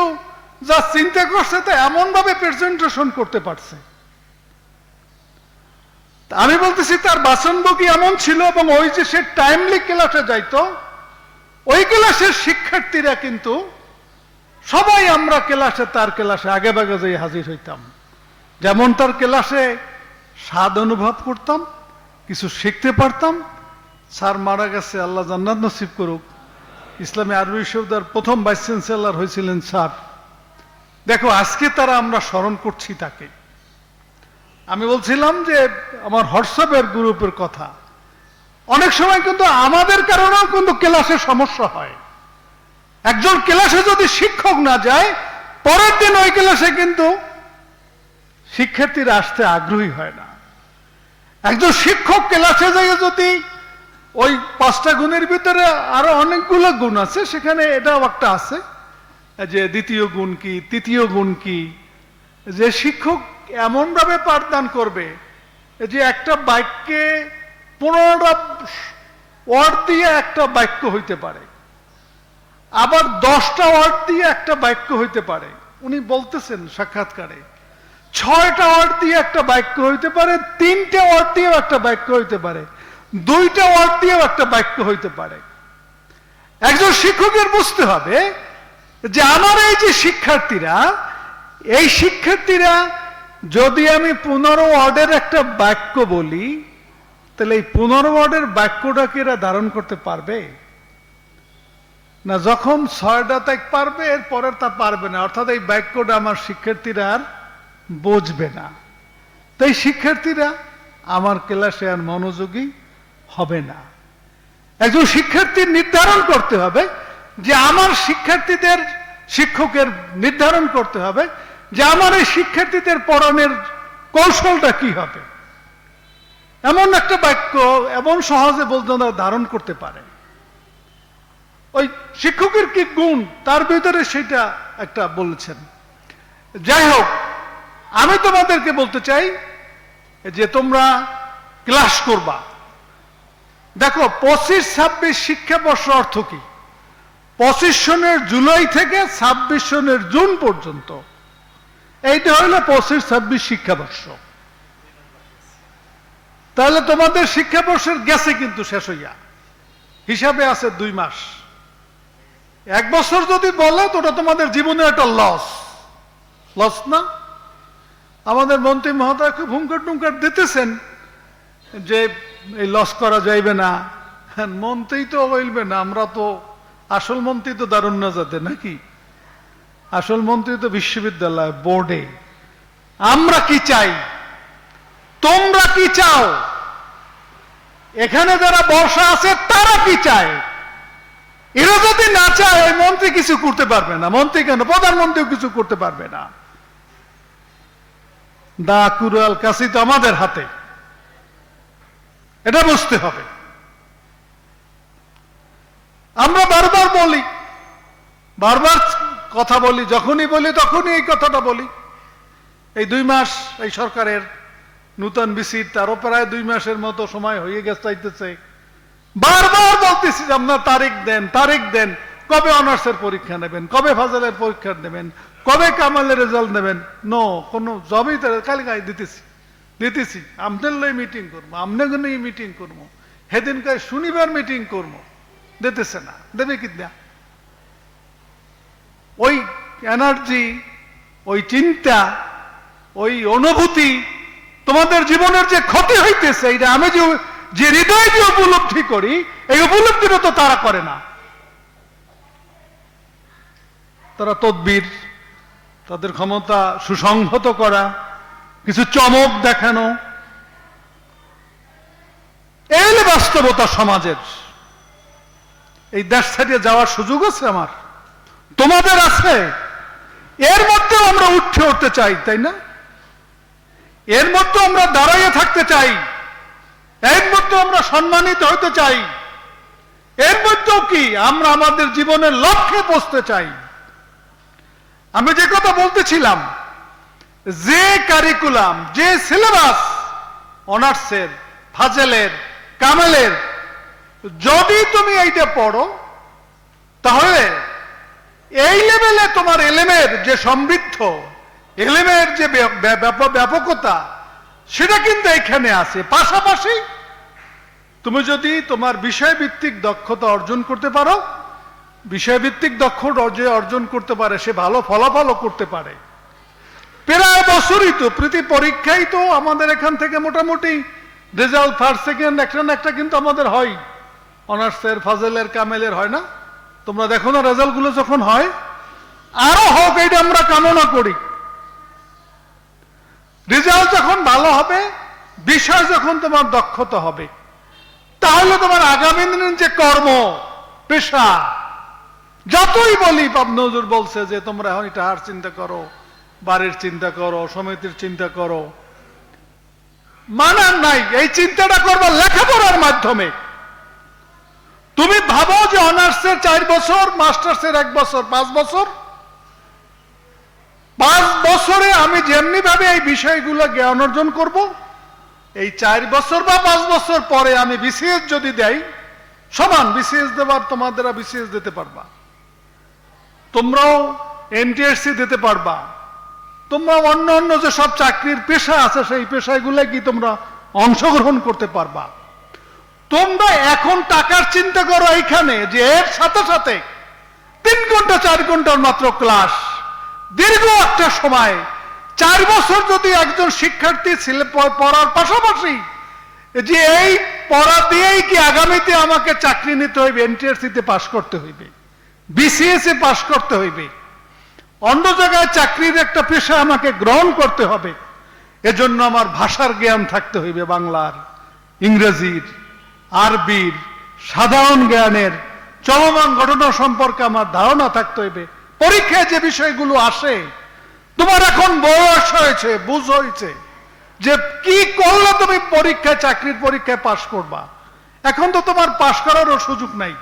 যা চিন্তা করছে তা এমন ভাবে প্রেজেন্টেশন করতে পারছে। আমি বলতেছি তার বাচনভঙ্গি এমন ছিল, এবং ওই যে সে টাইমলি ক্লাসে যাইতো, ওই ক্লাসের শিক্ষার্থীরা কিন্তু সবাই আমরা তার ক্লাসে আগে ভাগে যাই হাজির হইতাম। যেমন তার ক্লাসে স্বাদ অনুভব করতাম, কিছু শিখতে পারতাম। স্যার মারা গেছে, আল্লাহ জান্নাত নসিব করুক। ইসলামী আরবি বিশ্ববিদ্যালয়ের প্রথম ভাইস চ্যান্সেলর হয়েছিলেন স্যার। দেখো আজকে তারা আমরা স্মরণ করছি তাকে। আমি বলছিলাম যে আমার হোয়াটসঅ্যাপের গ্রুপের কথা, অনেক সময় কিন্তু আমাদের কারণেও কিন্তু ক্লাসে সমস্যা হয়। একজন ক্লাসে যদি শিক্ষক না যায়, পরের দিন ওই ক্লাসে কিন্তু শিক্ষার্থীরা আসতে আগ্রহী হয় না। একজন শিক্ষক ক্লাসে যাই যদি ওই 5টা গুণের ভিতরে আরো অনেকগুলো গুণ আছে, সেখানে এটাও একটা আছে যে দ্বিতীয় গুণ কি, তৃতীয় গুণ কি, যে শিক্ষক এমন ভাবে পাঠদান করবে যে একটা বাক্যে 15টা ওয়ার্ড দিয়ে একটা বাক্য হইতে পারে, আবার 10টা ওয়ার্ড দিয়ে একটা বাক্য হইতে পারে। উনি বলতেছেন সাক্ষাৎকারে 6টা ওয়ার্ড দিয়ে একটা বাক্য হইতে পারে, 3টে ওয়ার্ড দিয়েও একটা বাক্য হইতে পারে, 2টা ওয়ার্ড দিয়েও একটা বাক্য হইতে পারে। একজন শিক্ষকের বুঝতে হবে যে আমার এই যে শিক্ষার্থীরা, এই শিক্ষার্থীরা যদি আমি 15 ওয়ার্ডের একটা বাক্য বলি, তাহলে এই 15 ওয়ার্ডের বাক্যটাকে এরা ধারণ করতে পারবে না। যখন 6টা তাই পারবে, এর পরের তা পারবে না, অর্থাৎ এই বাক্যটা আমার শিক্ষার্থীরা আর বুঝবে না। তাই শিক্ষার্থীরা আমার ক্লাসে আর মনোযোগী হবে না। একজন শিক্ষার্থীর নির্ধারণ করতে হবে যে আমার শিক্ষার্থীদের, শিক্ষকের নির্ধারণ করতে হবে যে আমার এই শিক্ষার্থীদের পড়ানোর কৌশলটা কি হবে। এমন একটা বাক্য এমন সহজে বলতে ধারণ করতে পারে। ওই শিক্ষকের কি গুণ, তার ভিতরে সেটা একটা বলেছেন। যাই হোক, আমি তোমাদেরকে বলতে চাই যে তোমরা ক্লাস করবা। দেখো 25-26 শিক্ষাবর্ষ অর্থ কি? 25 সনের জুলাই থেকে 26 সনের জুন পর্যন্ত, এইটা হইল 25-26 শিক্ষাবর্ষ। তাহলে তোমাদের শিক্ষাবর্ষের গেছে কিন্তু শেষ হইয়া, হিসাবে আছে 2 মাস। 1 বছর যদি বলে তো ওটা তোমাদের জীবনে একটা লস না? আমাদের মন্ত্রী মহোদয় খুব হুঙ্কার টুঙ্কার দিতেছেন যে এই লস করা যাইবে না। মন্ত্রী তো হইলবে না, আমরা তো আসল মন্ত্রী তো দারুণ না যাতে নাকি, আসল মন্ত্রী তো বিশ্ববিদ্যালয় বোর্ডে। আমরা কি চাই, তোমরা কি চাও, এখানে যারা বসা আছে তারা কি চায়? এরা যদি না চায়, ওই মন্ত্রী কিছু করতে পারবে না। মন্ত্রী কেন, প্রধানমন্ত্রীও কিছু করতে পারবে না। দা কুড়াল কাশি তো আমাদের হাতে, এটা বুঝতে হবে। আমরা বারবার বলি, বারবার কথা বলি, যখনই বলি তখনই এই কথাটা বলি। এই 2 মাস এই সরকারের নূতন বিসির, তারও প্রায় 2 মাসের মতো সময় হয়ে গেছে, চাইতেছে। বারবার বলতেছি যে আপনার তারিখ দেন, তারিখ দেন, কবে অনার্সের পরীক্ষা নেবেন, কবে ফাজলের পরীক্ষা নেবেন, কবে কামালের রেজাল্ট নেবেন। নো, কোনো জবই কাল গায়ে দিতেছি আপনার লই মিটিং করবো, আপনার জন্য মিটিং করবো, সেদিনকার শনিবার মিটিং করবো, দিতেছে না। দেবে কি না? ওই এনার্জি, ওই চিন্তা, ওই অনুভূতি, তোমাদের জীবনের যে ক্ষতি হইতেছে, এটা আমি যে হৃদয় যে উপলব্ধি করি, এই উপলব্ধিটা তো তারা করে না। তারা তদবির, তাদের ক্ষমতা সুসংহত করা, কিছু চমক দেখানো, এই বাস্তবতা সমাজের। এই দেশ ছাড়িয়ে যাওয়ার সুযোগ আছে আমার, তোমাদের আছে। এর মধ্যেও আমরা উঠতে চাই, তাই না? এর মধ্যে আমরা দাঁড়াইয়ে থাকতে চাই, এর মধ্যে আমরা সম্মানিত হতে চাই, এর মধ্যেও কি আমরা আমাদের জীবনের লক্ষ্যে পৌঁছতে চাই। আমি যে কথা বলতেছিলাম, যে কারিকুলাম, যে সিলেবাস অনার্সের, ফাজেলের, কামেলের, যদি তুমি এইটা পড়ো, তাহলে এই লেভেলে তোমার এলেমের যে সমৃদ্ধ, এলেমের যে ব্যাপকতা, সেটা কিন্তু এখানে আছে। পাশাপাশি তুমি যদি তোমার বিষয়ভিত্তিক দক্ষতা অর্জন করতে পারো, বিষয়ভিত্তিক দক্ষতা অর্জন করতে পারে, সে ভালো ফলাফলও করতে পারে। প্রায় বছরই তো প্রতি পরীক্ষায় তো আমাদের এখান থেকে মোটামুটি রেজাল্ট ফার্স্ট সেকেন্ড একটা না একটা কিন্তু আমাদের হয়। অনার্সের, ফাজেলের, কামেলের হয় না? তোমরা দেখো না রেজাল্টগুলো যখন হয়, আরো হোক এইটা আমরা কামনা করি। রেজাল্ট যখন ভালো হবে, বিষয় যখন তোমার দক্ষতা হবে, তাহলে তোমার আগামী দিনের যে কর্ম পেশা, যতই বলি পাবনা হুজুর বলছে যে তোমরা এখন টাকার চিন্তা করো, বাড়ির চিন্তা করো, সমিতির চিন্তা করো, মানার নাই। এই চিন্তাটা করবা লেখাপড়ার মাধ্যমে। তুমি ভাবো যে অনার্সের 4 বছর, মাস্টার্সের 1 বছর, 5 বছর, 5 বছরে আমি যেমনি ভাবে এই বিষয়গুলো জ্ঞান অর্জন করব, এই 4 বছর বা 5 বছর পরে আমি বিসিএস যদি দেই, সমান বিসিএস দেবার তোমাদের বিসিএস দিতে পারবা, তোমরাও এমটিএসসি দিতে পারবা, তোমরা অন্য অন্য যে সব চাকরির পেশা আছে সেই পেশাগুলো কি তোমরা অংশগ্রহণ করতে পারবা। তোমরা এখন টাকার চিন্তা করো এইখানে যে এর সাথে সাথে 3 ঘন্টা 4 ঘন্টার মাত্র ক্লাস, দীর্ঘ একটা সময় 4 বছর যদি একজন শিক্ষার্থী ছেলে পড়ার পাশাপাশি যে এই পড়া দিয়েই কি আগামীতে আমাকে চাকরি নিতে হইবে, এনটিএসসিতে পাশ করতে হইবে, বিসিএস এ পাশ করতে হইবে, অন্য জায়গায় চাকরির একটা পেশা আমাকে গ্রহণ করতে হবে, এজন্য আমার ভাষার জ্ঞান থাকতে হইবে, বাংলার, ইংরেজির, আরবির, সাধারণ জ্ঞানের, চলমান ঘটনা সম্পর্কে আমার ধারণা থাকতে হইবে। পরীক্ষায় যে বিষয়গুলো আসে, তোমার এখন বয়স হয়েছে, বুঝ হয়েছে যে কি করলে তুমি পরীক্ষায়, চাকরির পরীক্ষায় পাশ করবা। এখন তো তোমার পাশ করারও সুযোগ নাই।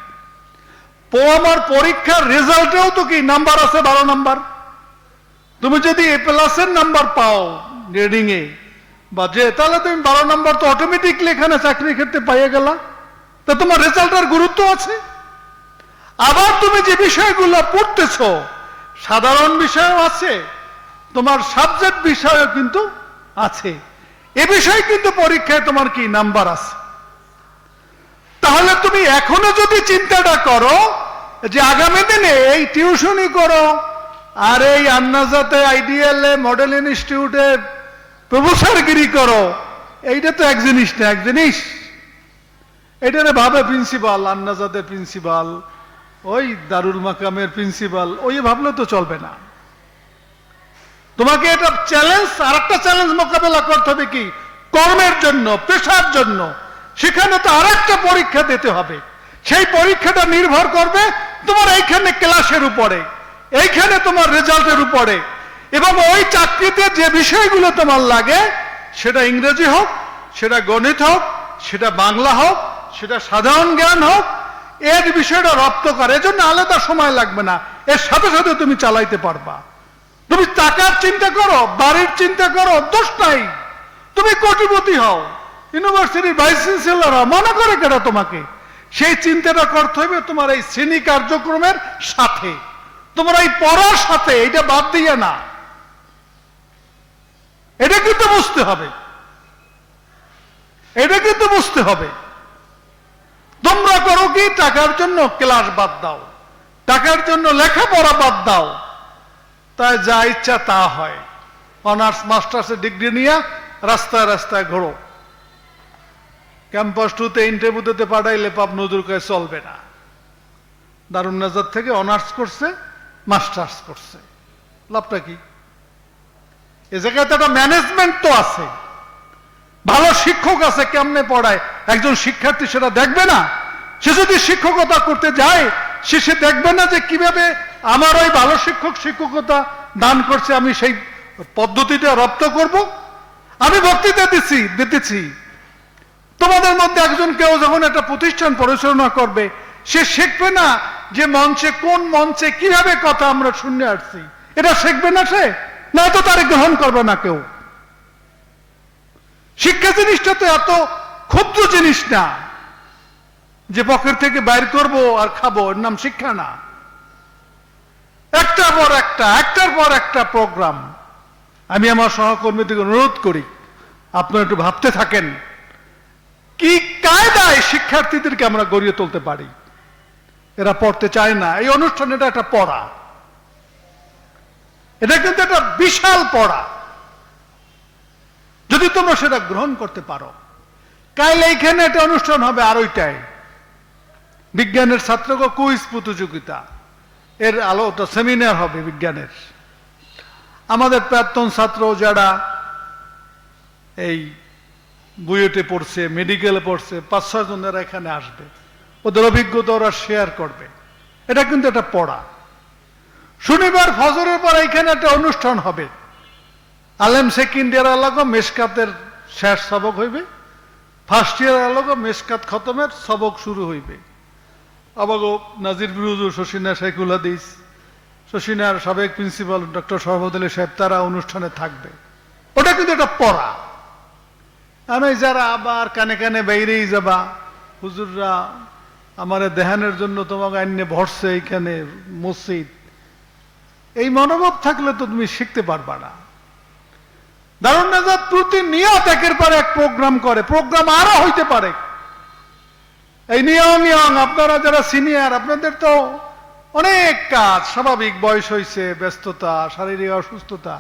আমার পরীক্ষার রেজাল্টেও তো কি নাম্বার আছে 12 নাম্বার। তুমি যদি এ প্লাসের নাম্বার পাও গ্রেডিং এ বা যে, তাহলে তুমি 12 নাম্বার তো অটোমেটিকলি এখানে চাকরির ক্ষেত্রে পাইয়ে গেলা। তা তোমার রেজাল্টের গুরুত্ব আছে। আবার তুমি যে বিষয়গুলো পড়তেছ, সাধারণ বিষয়ও আছে, তোমার সাবজেক্ট বিষয়ও কিন্তু আছে, এ বিষয়ে কিন্তু পরীক্ষায় তোমার কি নাম্বার আছে। তাহলে তুমি এখনো যদি চিন্তাটা করো যে আগামী দিনে এই টিউশনি করো আর এই আন্নাজাতে, আইডিএলএ, মডেল ইনস্টিটিউটে প্রফেসরগিরি করো, এইটা তো এক জিনিস না, এক জিনিস। এটারে ভাবে প্রিন্সিপাল, আন্নাজাতের প্রিন্সিপাল, ওই দারুল মাকামের প্রিন্সিপাল, ওই ভাবলে তো চলবে না। তোমাকে এটা চ্যালেঞ্জ, আর একটা চ্যালেঞ্জ মোকাবেলা করতে হবে কি, কর্মের জন্য, পেশার জন্য। সেখানে তো আর একটা পরীক্ষা দিতে হবে। সেই পরীক্ষাটা নির্ভর করবে তোমার এইখানে ক্লাসের উপরে, এইখানে তোমার রেজাল্টের উপরে, এবং ওই চাকরিতে যে বিষয়গুলো তোমার লাগে, সেটা ইংরেজি হোক, সেটা গণিত হোক, সেটা বাংলা হোক, সেটা সাধারণ জ্ঞান হোক, এর বিষয়টা রপ্ত করে। এজন্য আলাদা সময় লাগবে না, এর সাথে সাথে তুমি চালাইতে পারবা। তুমি টাকার চিন্তা করো, বাড়ির চিন্তা করো, দোষ নাই। তুমি কোটিপতি হও, ইউনিভার্সিটির ভাইস চ্যান্সেলর হও, মনে করে কেটা তোমাকে? সেই চিন্তাটা করতে হবে তোমার এই শ্রেণী কার্যক্রমের সাথে, তোমার এই পড়ার সাথে, এটা বাদ দিয়ে না। এটা কিন্তু বুঝতে হবে, এটা কিন্তু বুঝতে হবে। তোমরা করো কি, টাকার জন্য ক্লাস বাদ দাও, টাকার জন্য লেখাপড়া বাদ দাও, তাই যা ইচ্ছা তা হয়। অনার্স মাস্টার্সের ডিগ্রি নিয়ে রাস্তায় রাস্তায় ঘোরো, ক্যাম্পাস 2তে ইন্টারভিউ দিতে পাঠাইলে পাবনা হুজুর কয়ে চলবে না। দারুন নাজাত থেকে অনার্স করছে, মাস্টার্স করছে, লাভটা কি? এ জায়গায় তো একটা ম্যানেজমেন্ট তো আছে, ভালো শিক্ষক আছে, কেমনে পড়ায় একজন শিক্ষার্থী সেটা দেখবে না? সে যদি শিক্ষকতা করতে যায়, সে দেখবে না যে কিভাবে আমার ওই ভালো শিক্ষক শিক্ষকতা দান করছে, আমি সেই পদ্ধতিটা রপ্ত করব। আমি বক্তৃতা দিতেছি, তোমাদের মধ্যে একজন কেউ যখন একটা প্রতিষ্ঠান পরিচালনা করবে, সে শিখবে না যে মঞ্চে, কোন মঞ্চে কিভাবে কথা আমরা শুনে আসছি, এটা শিখবে না সে, না তো তারে গ্রহণ করবে না কেউ। শিক্ষা জিনিসটা তো এত ক্ষুদ্র জিনিস না যে পকেট থেকে বাইর করব আর খাবো, এর নাম শিক্ষা না। একটার পর একটা প্রোগ্রাম। আমি আমার সহকর্মীদের অনুরোধ করি, আপনারা একটু ভাবতে থাকেন কি কায়দায় শিক্ষার্থীদেরকে আমরা গড়িয়ে তুলতে পারি। এরা পড়তে চায় না, এই অনুষ্ঠান এটা একটা পড়া, এটা কিন্তু একটা বিশাল পড়া। যদি তোমরা সেটা গ্রহণ করতে পারো, কাল এইখানে একটা অনুষ্ঠান হবে, আর ওইটাই বিজ্ঞানের ছাত্রকে কুইজ প্রতিযোগিতা, এর আলোটা সেমিনার হবে বিজ্ঞানের। আমাদের প্রাক্তন ছাত্র যারা এই বুয়েটে পড়ছে, মেডিকেলে পড়ছে, 5-6 জনেরা এখানে আসবে, ওদের অভিজ্ঞতা ওরা শেয়ার করবে। এটা কিন্তু একটা পড়া। শনিবার ফজরের পর এইখানে একটা অনুষ্ঠান হবে, আলেম সেকেন্ড ইয়ার আলাগো মেশকাতের শেষ সবক হইবে, ফার্স্ট ইয়ার আলাগো মেশকাত খতমের সবক শুরু হইবে। আবাগো নাজির বিরুজুর শশীনা শেখুল হাদিস, শশীনার সাবেক প্রিন্সিপাল ডক্টর শরফত আলী সাহেব তারা অনুষ্ঠানে থাকবে। ওটা কিন্তু একটা পড়া। আর ওই যারা আবার কানে কানে বাইরেই যাবা, হুজুররা আমার দেহানের জন্য তোমাকে আইনে ভরসে এইখানে মসজিদ, এই মনোভাব থাকলে তো তুমি শিখতে পারবা না। দারুন নাজাত প্রতিনিয়ত একের পর এক প্রোগ্রাম করে, প্রোগ্রাম আরো হইতে পারে। এই নিয়ম আপনারা যারা সিনিয়র, আপনাদের তো অনেক কাজ, স্বাভাবিক বয়স হয়েছে, ব্যস্ততা, শারীরিক অসুস্থতা,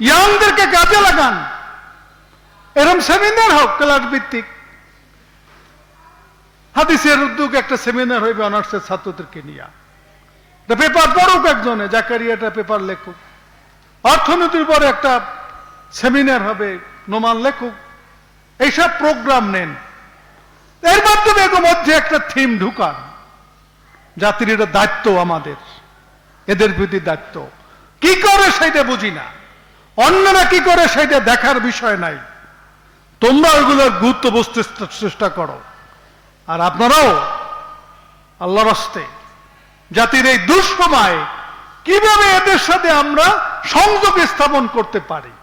ইয়াংদেরকে কাজে লাগান। এরকম সেমিনার হোক ক্লাস ভিত্তিক, হাদিসের উদ্যোগ একটা সেমিনার হইবে অনার্সের ছাত্রদেরকে নিয়ে, পেপার পড়ুক একজনে, জাকারিয়াটা পেপার লেখুক, অর্থনীতির পরে একটা সেমিনার হবে, নোমান লেখুক, এইসব প্রোগ্রাম নেন। এর মাধ্যমে মধ্যে একটা থিম ঢুকান, জাতির এটা দায়িত্ব, আমাদের এদের প্রতি দায়িত্ব। কি করে সেটা বুঝি না, অন্যরা কি করে সেটা দেখার বিষয় নাই, তোমরা ওইগুলোর গুরুত্ব বুঝতে চেষ্টা করো। আর আপনারাও আল্লাহর রাস্তে জাতির এই দুঃসময়ে কিভাবে এদের সাথে আমরা সংযোগ স্থাপন করতে পারি,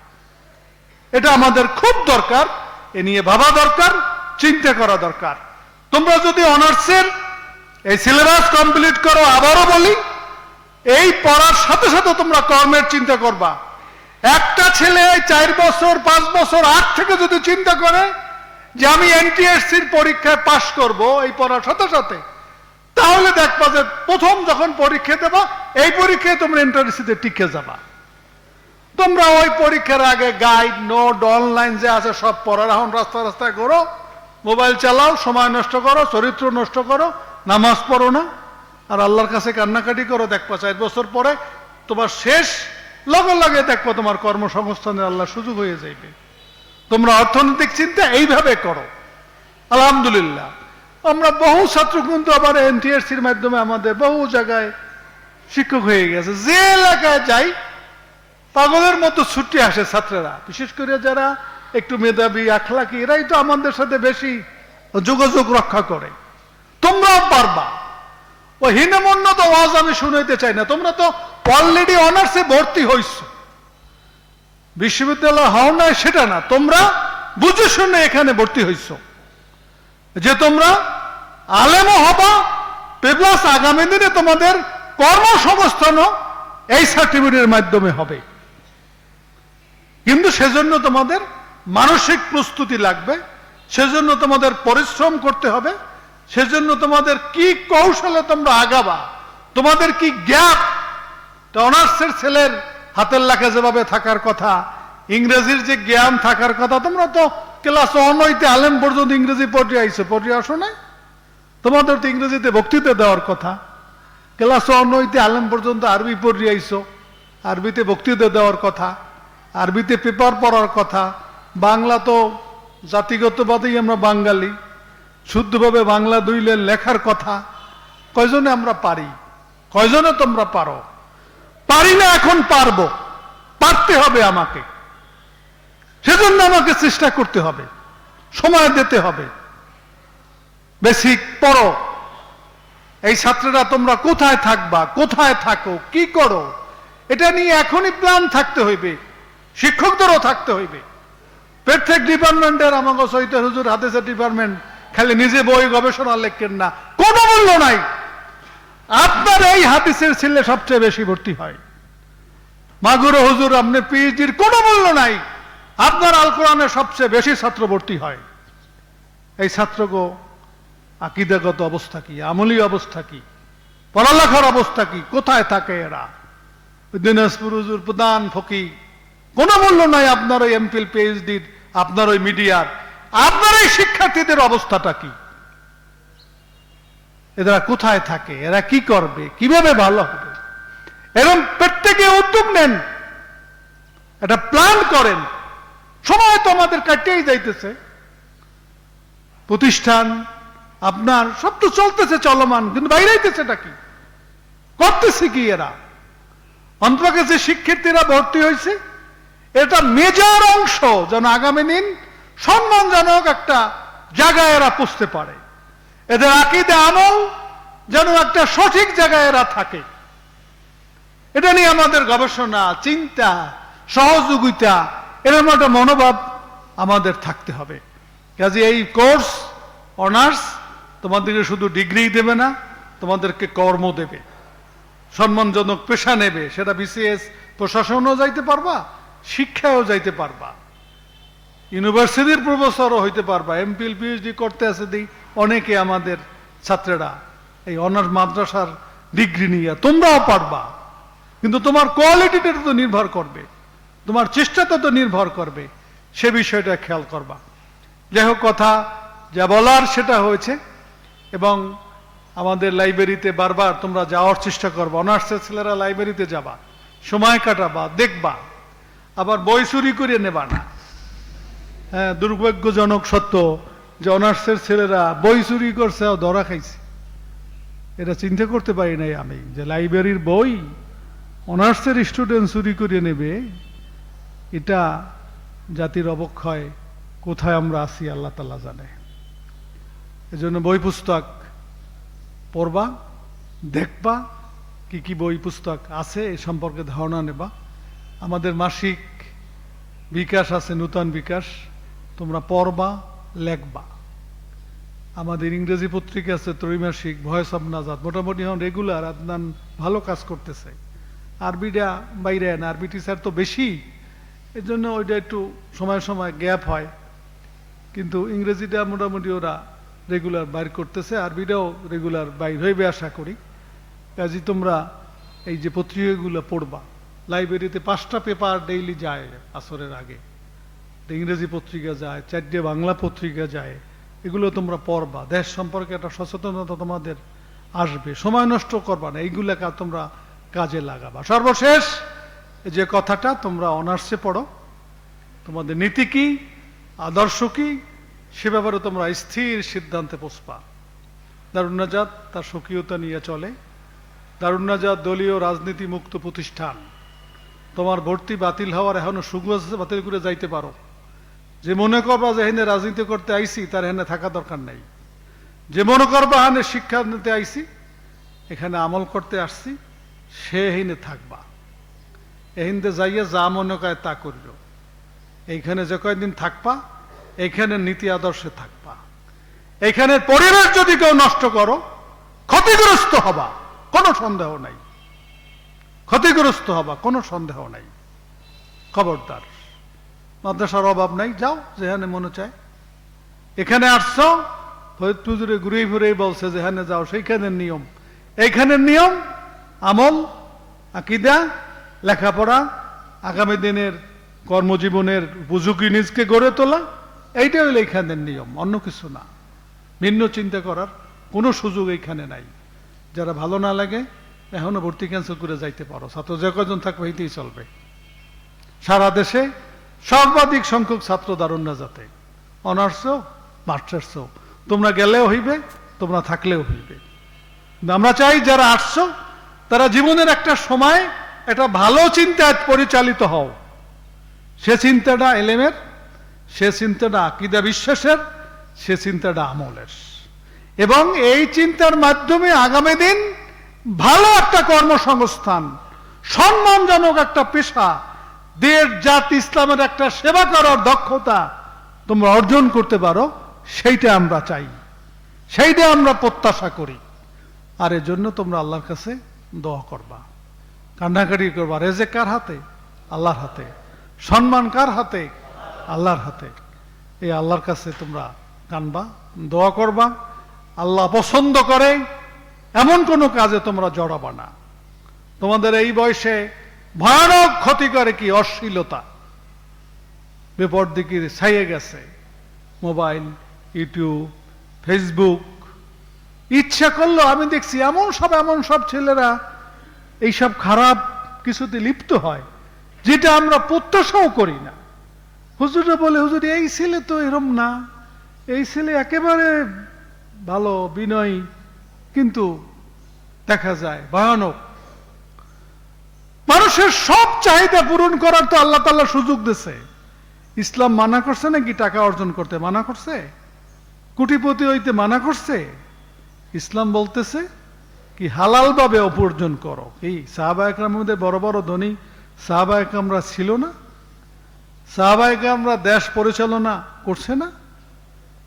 এটা আমাদের খুব দরকার। এ নিয়ে ভাবা দরকার, চিন্তা করা দরকার। তোমরা যদি অনার্সের এই সিলেবাস কমপ্লিট করো, আবারও বলি, এই পড়ার সাথে সাথে তোমরা কর্মের চিন্তা করবা। একটা ছেলে 4 বছর 5 বছর আগ থেকে যদি চিন্তা করে যে আমি এনটিএসসির পরীক্ষায় পাশ করব এই পড়ার সাথে সাথে, তাহলে দেখবা যে প্রথম যখন পরীক্ষা দেবা, এই পরীক্ষায় তোমরা এনটিএসসিতে টিকে যাবা। তোমরা ওই পরীক্ষার আগে গাইড, নোট, অনলাইন যে আছে সব পড়ার, এখন রাস্তায় করো, মোবাইল চালাও, সময় নষ্ট করো, চরিত্র নষ্ট করো, নামাজ পড়ো না, আর আল্লাহর কাছে কান্নাকাটি করো। দেখবা 4 বছর পরে তোমার শেষ লগে দেখবা তোমার কর্মসংস্থানের আল্লাহ সুযোগ হয়ে যাইবে। তোমরা অর্থনৈতিক চিন্তা এইভাবে করো। আলহামদুলিল্লাহ আমরা বহু ছাত্র কিন্তু আবার এনটিএসসির মাধ্যমে আমাদের বহু জায়গায় শিক্ষক হয়ে গেছে। যে এলাকায় যাই পাগলের মতো ছুটে আসে ছাত্ররা, বিশেষ করে যারা একটু মেধাবী, আখলাকি, এরাই তো আমাদের সাথে বেশি যোগাযোগ রক্ষা করে। তোমরাও পারবা। ও হীনমন্যত ওয়াজ আমি শুনাইতে চাই না, তোমরা তো অলরেডি অনার্সে ভর্তি হইছ, বিশ্ববিদ্যালয় হও না সেটা না, তোমরা বুঝে শুনে এখানে ভর্তি হইছ যে তোমরা আলেমও হবা, প্লাস আগামী দিনে তোমাদের কর্মসংস্থানও এই সার্টিফিকেটের মাধ্যমে হবে। কিন্তু সেজন্য তোমাদের মানসিক প্রস্তুতি লাগবে, সেজন্য তোমাদের পরিশ্রম করতে হবে, সেজন্য তোমাদের কি কৌশলে তোমরা আগাবা, তোমাদের কি গ্যাপ। অনার্সের ছেলের হাতের লেখা যেভাবে থাকার কথা, ইংরেজির যে জ্ঞান থাকার কথা, তোমরা তো ক্লাস 1 হইতে আলেম পর্যন্ত ইংরেজি পড়ে আসো নাই? তোমাদের তো ইংরেজিতে বক্তৃতা দেওয়ার কথা। ক্লাস 1 হইতে আলেম পর্যন্ত আরবি পড়ে আইছো, আরবিতে বক্তৃতা দেওয়ার কথা, আরবিতে পেপার পড়ার কথা। বাংলা তো জাতিগতভাবেই আমরা বাঙালি, শুদ্ধভাবে বাংলা 2 লাইন লেখার কথা। কয়জনে আমরা পারি? কয়জনে তোমরা পারো? পারি না, এখন পারবো, পারতে হবে আমাকে। সেজন্য আমাকে চেষ্টা করতে হবে, সময় দিতে হবে। বেসিক পড়ো। এই ছাত্ররা তোমরা কোথায় থাকবা, কোথায় থাকো, কি করো, এটা নিয়ে এখনই প্ল্যান থাকতে হইবে, শিক্ষকদেরও থাকতে হইবে। প্রত্যেক ডিপার্টমেন্টের, আমাকে সৈয়দ হুজুর হাদিসের ডিপার্টমেন্ট খালি নিজে বই গবেষণা লেখেন না, কোনো মূল্য নাই। আপনার এই হাদিসের ছেলে সবচেয়ে বেশি ভর্তি হয়। মাগুরো হুজুর আপনি পিএইচডির কোনো মূল্য নাই, আপনার আল কোরআনের সবচেয়ে বেশি ছাত্র ভর্তি হয়। এই ছাত্রগো আকীদাগত অবস্থা কি, আমলি অবস্থা কি, পড়ালেখার অবস্থা কি, কোথায় থাকে এরা? দিনাজপুর হুজুর প্রধান ফকি, কোনো মূল্য নাই আপনার ওই এমফিল পিএইচডির, আপনার ওই মিডিয়ার। আপনার এই শিক্ষার্থীদের অবস্থাটা কি? এরা কোথায় থাকে, এরা কি করবে, কিভাবে ভালো হবে? এরকম প্রত্যেকে উদ্যোগ নেন, একটা প্ল্যান করেন। সময় তো আমাদের কাটিয়েই যাইতেছে, প্রতিষ্ঠান আপনার সব তো চলতেছে, চলমান, কিন্তু বাইরে আইতেছেটা কি? করতেছে কি এরা? অন্তত যে শিক্ষার্থীরা ভর্তি হয়েছে এটা মেজর অংশ যেন আগামী দিন সম্মানজনক একটা জায়গায় এরা পুষতে পারে, এদের আকীদা আমল যেন একটা সঠিক জায়গায় এরা থাকে। এটা নিয়ে আমাদের গবেষণা, চিন্তা, সহযোগিতা, এরকম একটা মনোভাব আমাদের থাকতে হবে। কাজে এই কোর্স অনার্স তোমাদেরকে শুধু ডিগ্রি দেবে না, তোমাদেরকে কর্ম দেবে, সম্মানজনক পেশা নেবে। সেটা বিসিএস প্রশাসনও যাইতে পারবা, শিক্ষায়ও যাইতে পারবা, ইউনিভার্সিটির প্রফেসরও হইতে পারবা। এমপিএল পিএইচডি করতে আছে দিই অনেকে আমাদের ছাত্রেরা এই অনার্স মাদ্রাসার ডিগ্রি নিয়ে, তোমরাও পারবা। কিন্তু তোমার কোয়ালিটিটা তো নির্ভর করবে, তোমার চেষ্টাটা তো নির্ভর করবে, সে বিষয়টা খেয়াল করবা। যাই হোক, কথা যা বলার সেটা হয়েছে। এবং আমাদের লাইব্রেরিতে বারবার তোমরা যাওয়ার চেষ্টা করবা, অনার্সের ছেলেরা লাইব্রেরিতে যাবা, সময় কাটাবা, দেখবা, আবার বই চুরি করে নেবা না। হ্যাঁ, দুর্ভাগ্যজনক সত্য যে অনার্সের ছেলেরা বই চুরি করছে, ধরা খাইছে। এটা চিন্তা করতে পারি নাই আমি যে লাইব্রেরির বই অনার্সের স্টুডেন্ট চুরি করে নেবে। এটা জাতির অবক্ষয়, কোথায় আমরা আছি আল্লাহ তাআলা জানে। এজন্য বই পুস্তক পড়বা, দেখবা কি কি বই পুস্তক আছে এই সম্পর্কে ধারণা নেবা। আমাদের মাসিক বিকাশ আছে, নূতন বিকাশ, তোমরা পড়বা, লেখবা। আমাদের ইংরেজি পত্রিকা আছে ত্রৈমাসিক, ভয়েস অব নাজাত, মোটামুটি এখন রেগুলার। আদনান ভালো কাজ করতেছে। আরবিটা বাইরে না, আরবি টিচার তো বেশি, এর জন্য ওইটা একটু সময় সময় গ্যাপ হয়, কিন্তু ইংরেজিটা মোটামুটি ওরা রেগুলার বাইর করতেছে, আরবিটাও রেগুলার বাইর হইবে আশা করি। কাজে তোমরা এই যে পত্রিকাগুলো পড়বা, লাইব্রেরিতে 5টা পেপার ডেইলি যায় আসরের আগে, ইংরেজি পত্রিকা যায়, 4টে বাংলা পত্রিকা যায়, এগুলো তোমরা পড়বা। দেশ সম্পর্কে একটা সচেতনতা তোমাদের আসবে, সময় নষ্ট করবা না, এইগুলা তোমরা কাজে লাগাবা। সর্বশেষ যে কথাটা, তোমরা অনার্সে পড়ো, তোমাদের নীতি কি, আদর্শ কি, সে ব্যাপারে তোমরা স্থির সিদ্ধান্তে পৌঁছবা। দারুন নাজাত তার স্বকীয়তা নিয়ে চলে। দারুন নাজাত দলীয় রাজনীতি মুক্ত প্রতিষ্ঠান। তোমার ভর্তি বাতিল হওয়ার এখনো সুযোগ আছে, বাতিল করে যাইতে পারো। যে মনে করবা যে এখানে রাজনীতি করতে আইসি, তার এখানে থাকা দরকার নাই। যে মনে করবা এখানে শিক্ষা নিতে আইসি, এখানে আমল করতে আসছি, সে এখানে থাকবা। এখানে যাইয়া যা মনে করে তা করবে। এইখানে যে কয়েকদিন থাকবা, এইখানে নীতি আদর্শে থাকবা। এইখানের পরিবেশ যদি কেউ নষ্ট করো, ক্ষতিগ্রস্ত হবা, কোনো সন্দেহ নাই। ক্ষতিগ্রস্ত হবা, কোনো সন্দেহ নাই। খবরদার, মাদ্রাসার অভাব নাই, যাও যেখানে মনে চায়। এখানে আসছো, ফরিদপুরে ঘুরে ঘুরে বলছে যেখানে যাও, সেইখানের নিয়ম, এইখানের নিয়ম, আমল, আকীদা, লেখাপড়া, আগামী দিনের কর্মজীবনের উপযোগী নিজকে গড়ে তোলা, এইটা হইল এইখানের নিয়ম, অন্য কিছু না। ভিন্ন চিন্তা করার কোনো সুযোগ এইখানে নাই। যারা ভালো না লাগে এখনো ভর্তি ক্যান্সেল করে যাইতে পারো, ছাত্র যে কজন থাকবে এইতেই চলবে। সারা দেশে সর্বাধিক সংখ্যক ছাত্র দারুন নাজাতে, অনার্সও মাস্টার্সও, তোমরা গেলেও হইবে, তোমরা থাকলেও হইবে। আমরা চাই যারা আসছো তারা জীবনের একটা সময় একটা ভালো চিন্তায় পরিচালিত হও। সে চিন্তাটা এলেমের, সে চিন্তাটা আকীদা বিশ্বাসের, সে চিন্তাটা আমলের, এবং এই চিন্তার মাধ্যমে আগামী দিন ভালো একটা কর্মসংস্থান, সম্মানজনক একটা পেশা, দেশ জাতি ইসলামের একটা সেবা করার দক্ষতা তোমরা অর্জন করতে পারো, সেইটা আমরা চাই, সেইটা আমরা প্রত্যাশা করি। আর এর জন্য তোমরা আল্লাহর কাছে দোয়া করবা, কান্নাকাটি করবা। রেজেক কার হাতে? আল্লাহর হাতে। সম্মান কার হাতে? আল্লাহর হাতে। এই আল্লাহর কাছে তোমরা কানবা, দোয়া করবা। আল্লাহ পছন্দ করে এমন কোনো কাজে তোমরা জড়াবা না। তোমাদের এই বয়সে ভয়ানক ক্ষতি করে কি? অশ্লীলতা, বেপরদিকে ছাইয়ে গেছে। মোবাইল, ইউটিউব, ফেসবুক, ইচ্ছা করলো আমি দেখছি এমন সব ছেলেরা এইসব খারাপ কিছুতে লিপ্ত হয়, যেটা আমরা প্রত্যাশাও করি না। হুজুরে বলে, হুজুর এই ছেলে তো এরম না, এই ছেলে একেবারে ভালো, বিনয়ী, কিন্তু দেখা যায় ভয়ানক। মানুষের সব চাহিদা পূরণ করার তো আল্লাহ তাআলা সুযোগ দিছে। ইসলাম মানা করছে নাকি টাকা অর্জন করতে মানা করছে? কোটিপতি হইতে মানা করছে? ইসলাম বলতেছে কি হালাল ভাবে উপার্জন করো। এই সাহাবায়ে কেরামের মধ্যে বড় বড় ধনী সাহাবায়ে কেরামরা ছিল না? সাহাবায়ে কেরামরা দেশ পরিচালনা করছে না?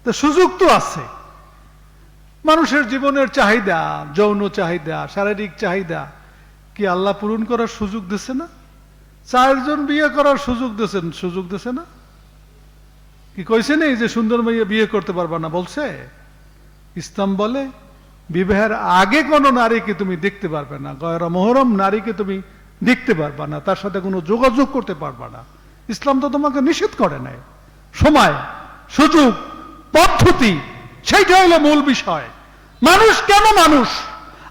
তো সুযোগ তো আছে। মানুষের জীবনের চাহিদা, যৌন চাহিদা, শারীরিক চাহিদা কি আল্লাহ পূরণ করার সুযোগ দিছে না? 4 জন বিয়ে করার সুযোগ দিছে না? কি কইছে নেই যে সুন্দর মেয়ে বিয়ে করতে পারবা না? বলছে। ইসলাম বলে বিবাহের আগে কোনো নারীকে তুমি দেখতে পারবে না, গয়রা মুহরম নারীকে তুমি দেখতে পারবা না, তার সাথে কোনো যোগাযোগ করতে পারবা না। ইসলাম তো তোমাকে নিষেধ করে নাই। সময়, সুযোগ, পদ্ধতি, সেইটা হলো মূল বিষয়। মানুষ কেন মানুষ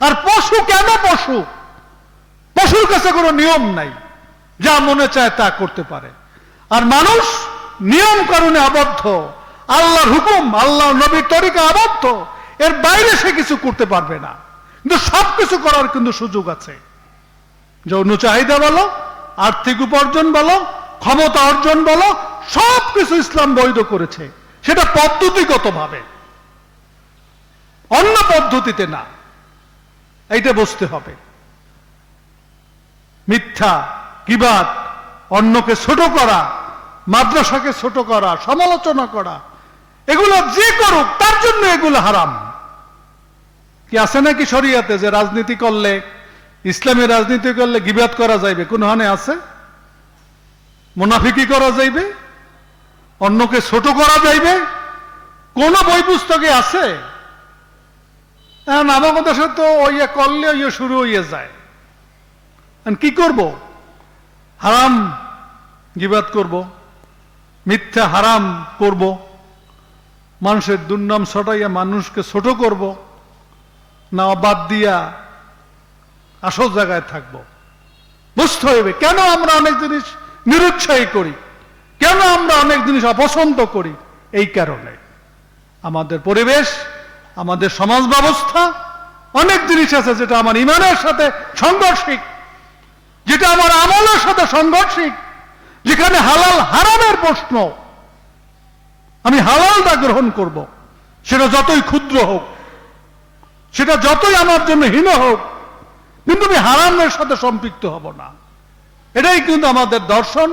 আর পশু কেন পশু? পশুর কাছে কোনো নিয়ম নাই, যা মনে চায় তা করতে পারে। আর মানুষ নিয়ম কানুনে আবদ্ধ, আল্লাহর হুকুম, আল্লাহ নবীর তরিকা আবদ্ধ, এর বাইরে সে কিছু করতে পারবে না। কিন্তু সবকিছু করার কিন্তু সুযোগ আছে। যৌন চাহিদা বলো, আর্থিক উপার্জন বলো, ক্ষমতা অর্জন বলো, সবকিছু ইসলাম বৈধ করেছে, সেটা পদ্ধতিগত ভাবে, অন্য পদ্ধতিতে না। এইটা বুঝতে হবে। মিথ্যা, গীবাত, অন্যকে ছোট করা, মাদ্রাসাকে ছোট করা, সমালোচনা করা, এগুলো যে করুক তার জন্য এগুলো হারাম। কি আছে নাকি শরীয়তে যে রাজনীতি করলে, ইসলামী রাজনীতি করলে গীবাত করা যাইবে? কোন হানে আছে? মুনাফিকি করা যাইবে? অন্যকে ছোট করা যাইবে? কোন বই পুস্তকে আছে? এখন আমাদের দেশে তো ওইয়া করলে ওইয়া শুরু হইয়া যায়। কি করব? হারাম গীবাত করব, মিথ্যা হারাম করব, মানুষের দুর্নাম ছটাইয়া মানুষকে ছোট করব, না বাদ দিয়া আসল জায়গায় থাকব? বুঝতে হইবে কেন আমরা অনেক জিনিস নিরুৎসাহী করি, কেন আমরা অনেক জিনিস অপছন্দ করি। এই কারণে আমাদের পরিবেশ, আমাদের সমাজ ব্যবস্থা, অনেক জিনিস আছে যেটা আমার ইমানের সাথে সংঘর্ষিক, যেটা আমার আমলের সাথে সংঘর্ষিক, যেখানে হালাল হারামের প্রশ্ন। আমি হালালটা গ্রহণ করব, সেটা যতই ক্ষুদ্র হোক, সেটা যতই আমার জন্য হীন হোক, কিন্তু আমি হারামের সাথে সম্পৃক্ত হব না। এটাই কিন্তু আমাদের দর্শন,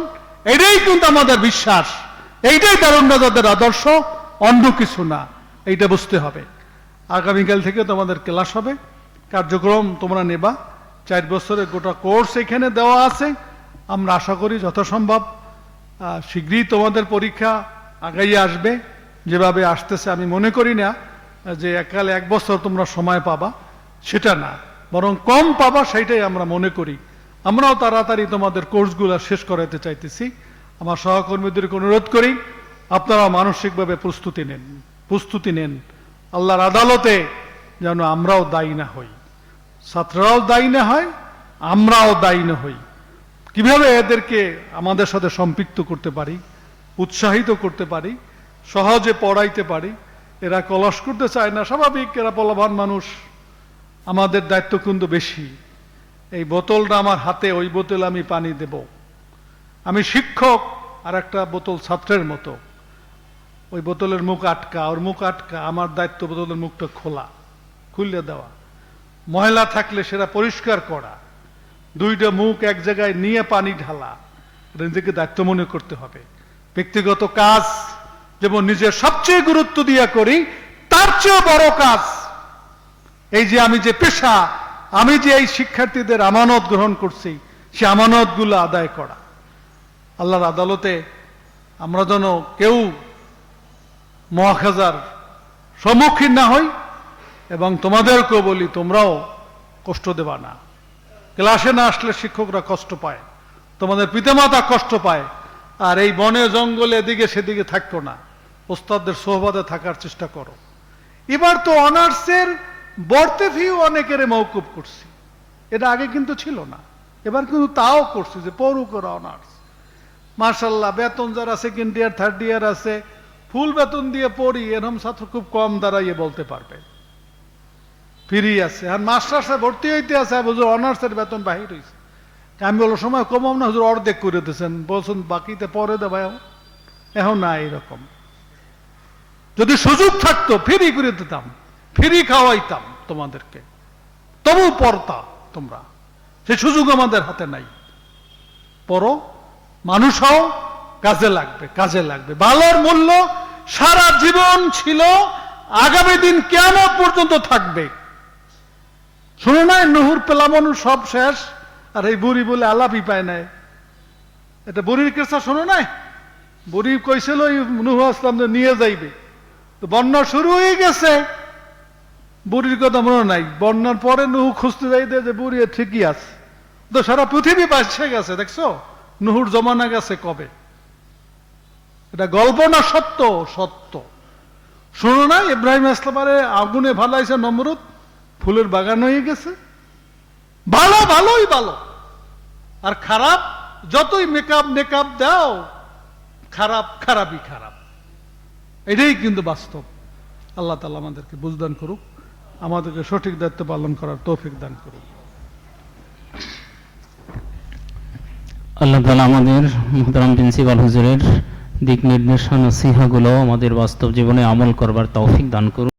এটাই কিন্তু আমাদের বিশ্বাস, এইটাই তারুণ্যদের আদর্শ, অন্য কিছু না। এইটা বুঝতে হবে। আগামীকাল থেকে তোমাদের ক্লাস হবে, কার্যক্রম তোমরা নেবা। 4 বছরের গোটা কোর্স এখানে দেওয়া আছে। আমরা আশা করি যথাসম্ভব শীঘ্রই তোমাদের পরীক্ষা আগাইয়ে আসবে। যেভাবে আসতেছে আমি মনে করি না যে এককালে 1 বছর তোমরা সময় পাবা, সেটা না, বরং কম পাবা, সেইটাই আমরা মনে করি। আমরাও তাড়াতাড়ি তোমাদের কোর্সগুলো শেষ করাতে চাইতেছি। আমার সহকর্মীদেরকে অনুরোধ করি আপনারা মানসিকভাবে প্রস্তুতি নেন। আল্লাহর আদালতে যেন আমরাও দায়ী না হই, ছাত্ররাও দায়ী না হয়, আমরাও দায়ী না হই। কিভাবে এদেরকে আমাদের সাথে সম্পৃক্ত করতে পারি, উৎসাহিত করতে পারি, সহজে পড়াইতে পারি। এরা কলস করতে চায় না, স্বাভাবিক, এরা বলবান মানুষ। আমাদের দায়িত্ব কিন্তু বেশি। এই বোতলটা আমার হাতে, ওই বোতলে আমি পানি দেব। আমি শিক্ষক, আর একটা বোতল ছাত্রের মতো। ওই বোতলের মুখ আটকা, ওর মুখ আটকা, আমার দায়িত্ব বোতলের মুখটা খুলে দেওয়া। ময়লা থাকলে সেটা পরিষ্কার করা, 2টা মুখ এক জায়গায় নিয়ে পানি ঢালা। নিজেকে দায়িত্ব মনে করতে হবে। ব্যক্তিগত কাজ যেমন নিজের সবচেয়ে গুরুত্ব দিয়ে করি, তার চেয়ে বড় কাজ এই যে আমি যে পেশা, আমি যে এই শিক্ষার্থীদের আমানত গ্রহণ করছি, সে আমানতগুলো আদায় করা। আল্লাহর আদালতে আমরা যেন কেউ মুআখাযার সম্মুখীন না হই। এবং তোমাদেরকেও বলি, তোমরাও কষ্ট দেবা না। ক্লাসে না আসলে শিক্ষকরা কষ্ট পায়, তোমাদের পিতামাতা কষ্ট পায়। আর এই বনে জঙ্গলে এদিকে সেদিকে থাকতো না, ওস্তাদদের সোহবাতে থাকার চেষ্টা করো। এবার তো অনার্সের বর্তে ফিও অনেকের মওকুফ করছি, এটা আগে কিন্তু ছিল না। এবার কিন্তু তাও করছি যে পড়ু করো অনার্স। মাশাআল্লাহ, বেতন যারা 2nd ইয়ার 3rd ইয়ার আছে, ফুল বেতন দিয়ে পড়ি, এরকম ছাত্র খুব কম দাঁড়াইয়ে বলতে পারবে। ফ্রি আছে। আর মাস্টার্সে ভর্তি হইতে আছে, হুজুর অনার্সের বেতন বাহির হয়েছে। আমি বলো সময় কমাম না, হুজুর অর্ধেক করে দিয়েছেন, বলছেন বাকিতে পরে দেবা। এখন না এরকম। যদি সুযোগ থাকতো ফ্রি করে দিতাম, ফ্রি খাওয়াইতাম তোমাদেরকে, তবু পড়তা তোমরা। সে সুযোগ আমাদের হাতে নাই। পড়ো, মানুষ হও, কাজে লাগবে, কাজে লাগবে। ভালোর মূল্য সারা জীবন ছিল, আগামী দিন কিয়ামত পর্যন্ত থাকবে। শুনো নাই নুহুর পেলামনু সব শেষ, আর এই বুড়ি বলে আলাপই পায় নাই। এটা বুড়ির কেসা শোনো নাই? বুড়ি কইছিল নুহু আসলাম নিয়ে যাইবে, তো বন্যা শুরু হয়ে গেছে। বুড়ির কথা মনে নাই, বন্যার পরে নুহু খুঁজতে যাইতে যে বুড়ি ঠিকই আছে। তো সারা পৃথিবী বাঁচছে গেছে, দেখছো নুহুর জমানা গেছে কবে। এটা গল্প না সত্য? সত্য। শোনো না ইব্রাহিম ইসলামারে আগুনে ভালাইছে নমরুদ, ফুলের বাগান হয়ে গেছে। ভালো ভালোই ভালো, আর খারাপ যতই মেকআপ দাও, খারাপ খারাপই খারাপ। এটাই কিন্তু বাস্তব। আল্লাহ তাআলা আমাদেরকে বুঝদান করুক, আমাদেরকে সঠিক দায়িত্ব পালন করার তৌফিক দান করুক। আল্লাহ তাআলা আমাদের মুহতারাম প্রিন্সিপাল হুজুরের দিক নির্দেশনা নসিহাগুলো আমাদের বাস্তব জীবনে আমল করবার তৌফিক দান করুন।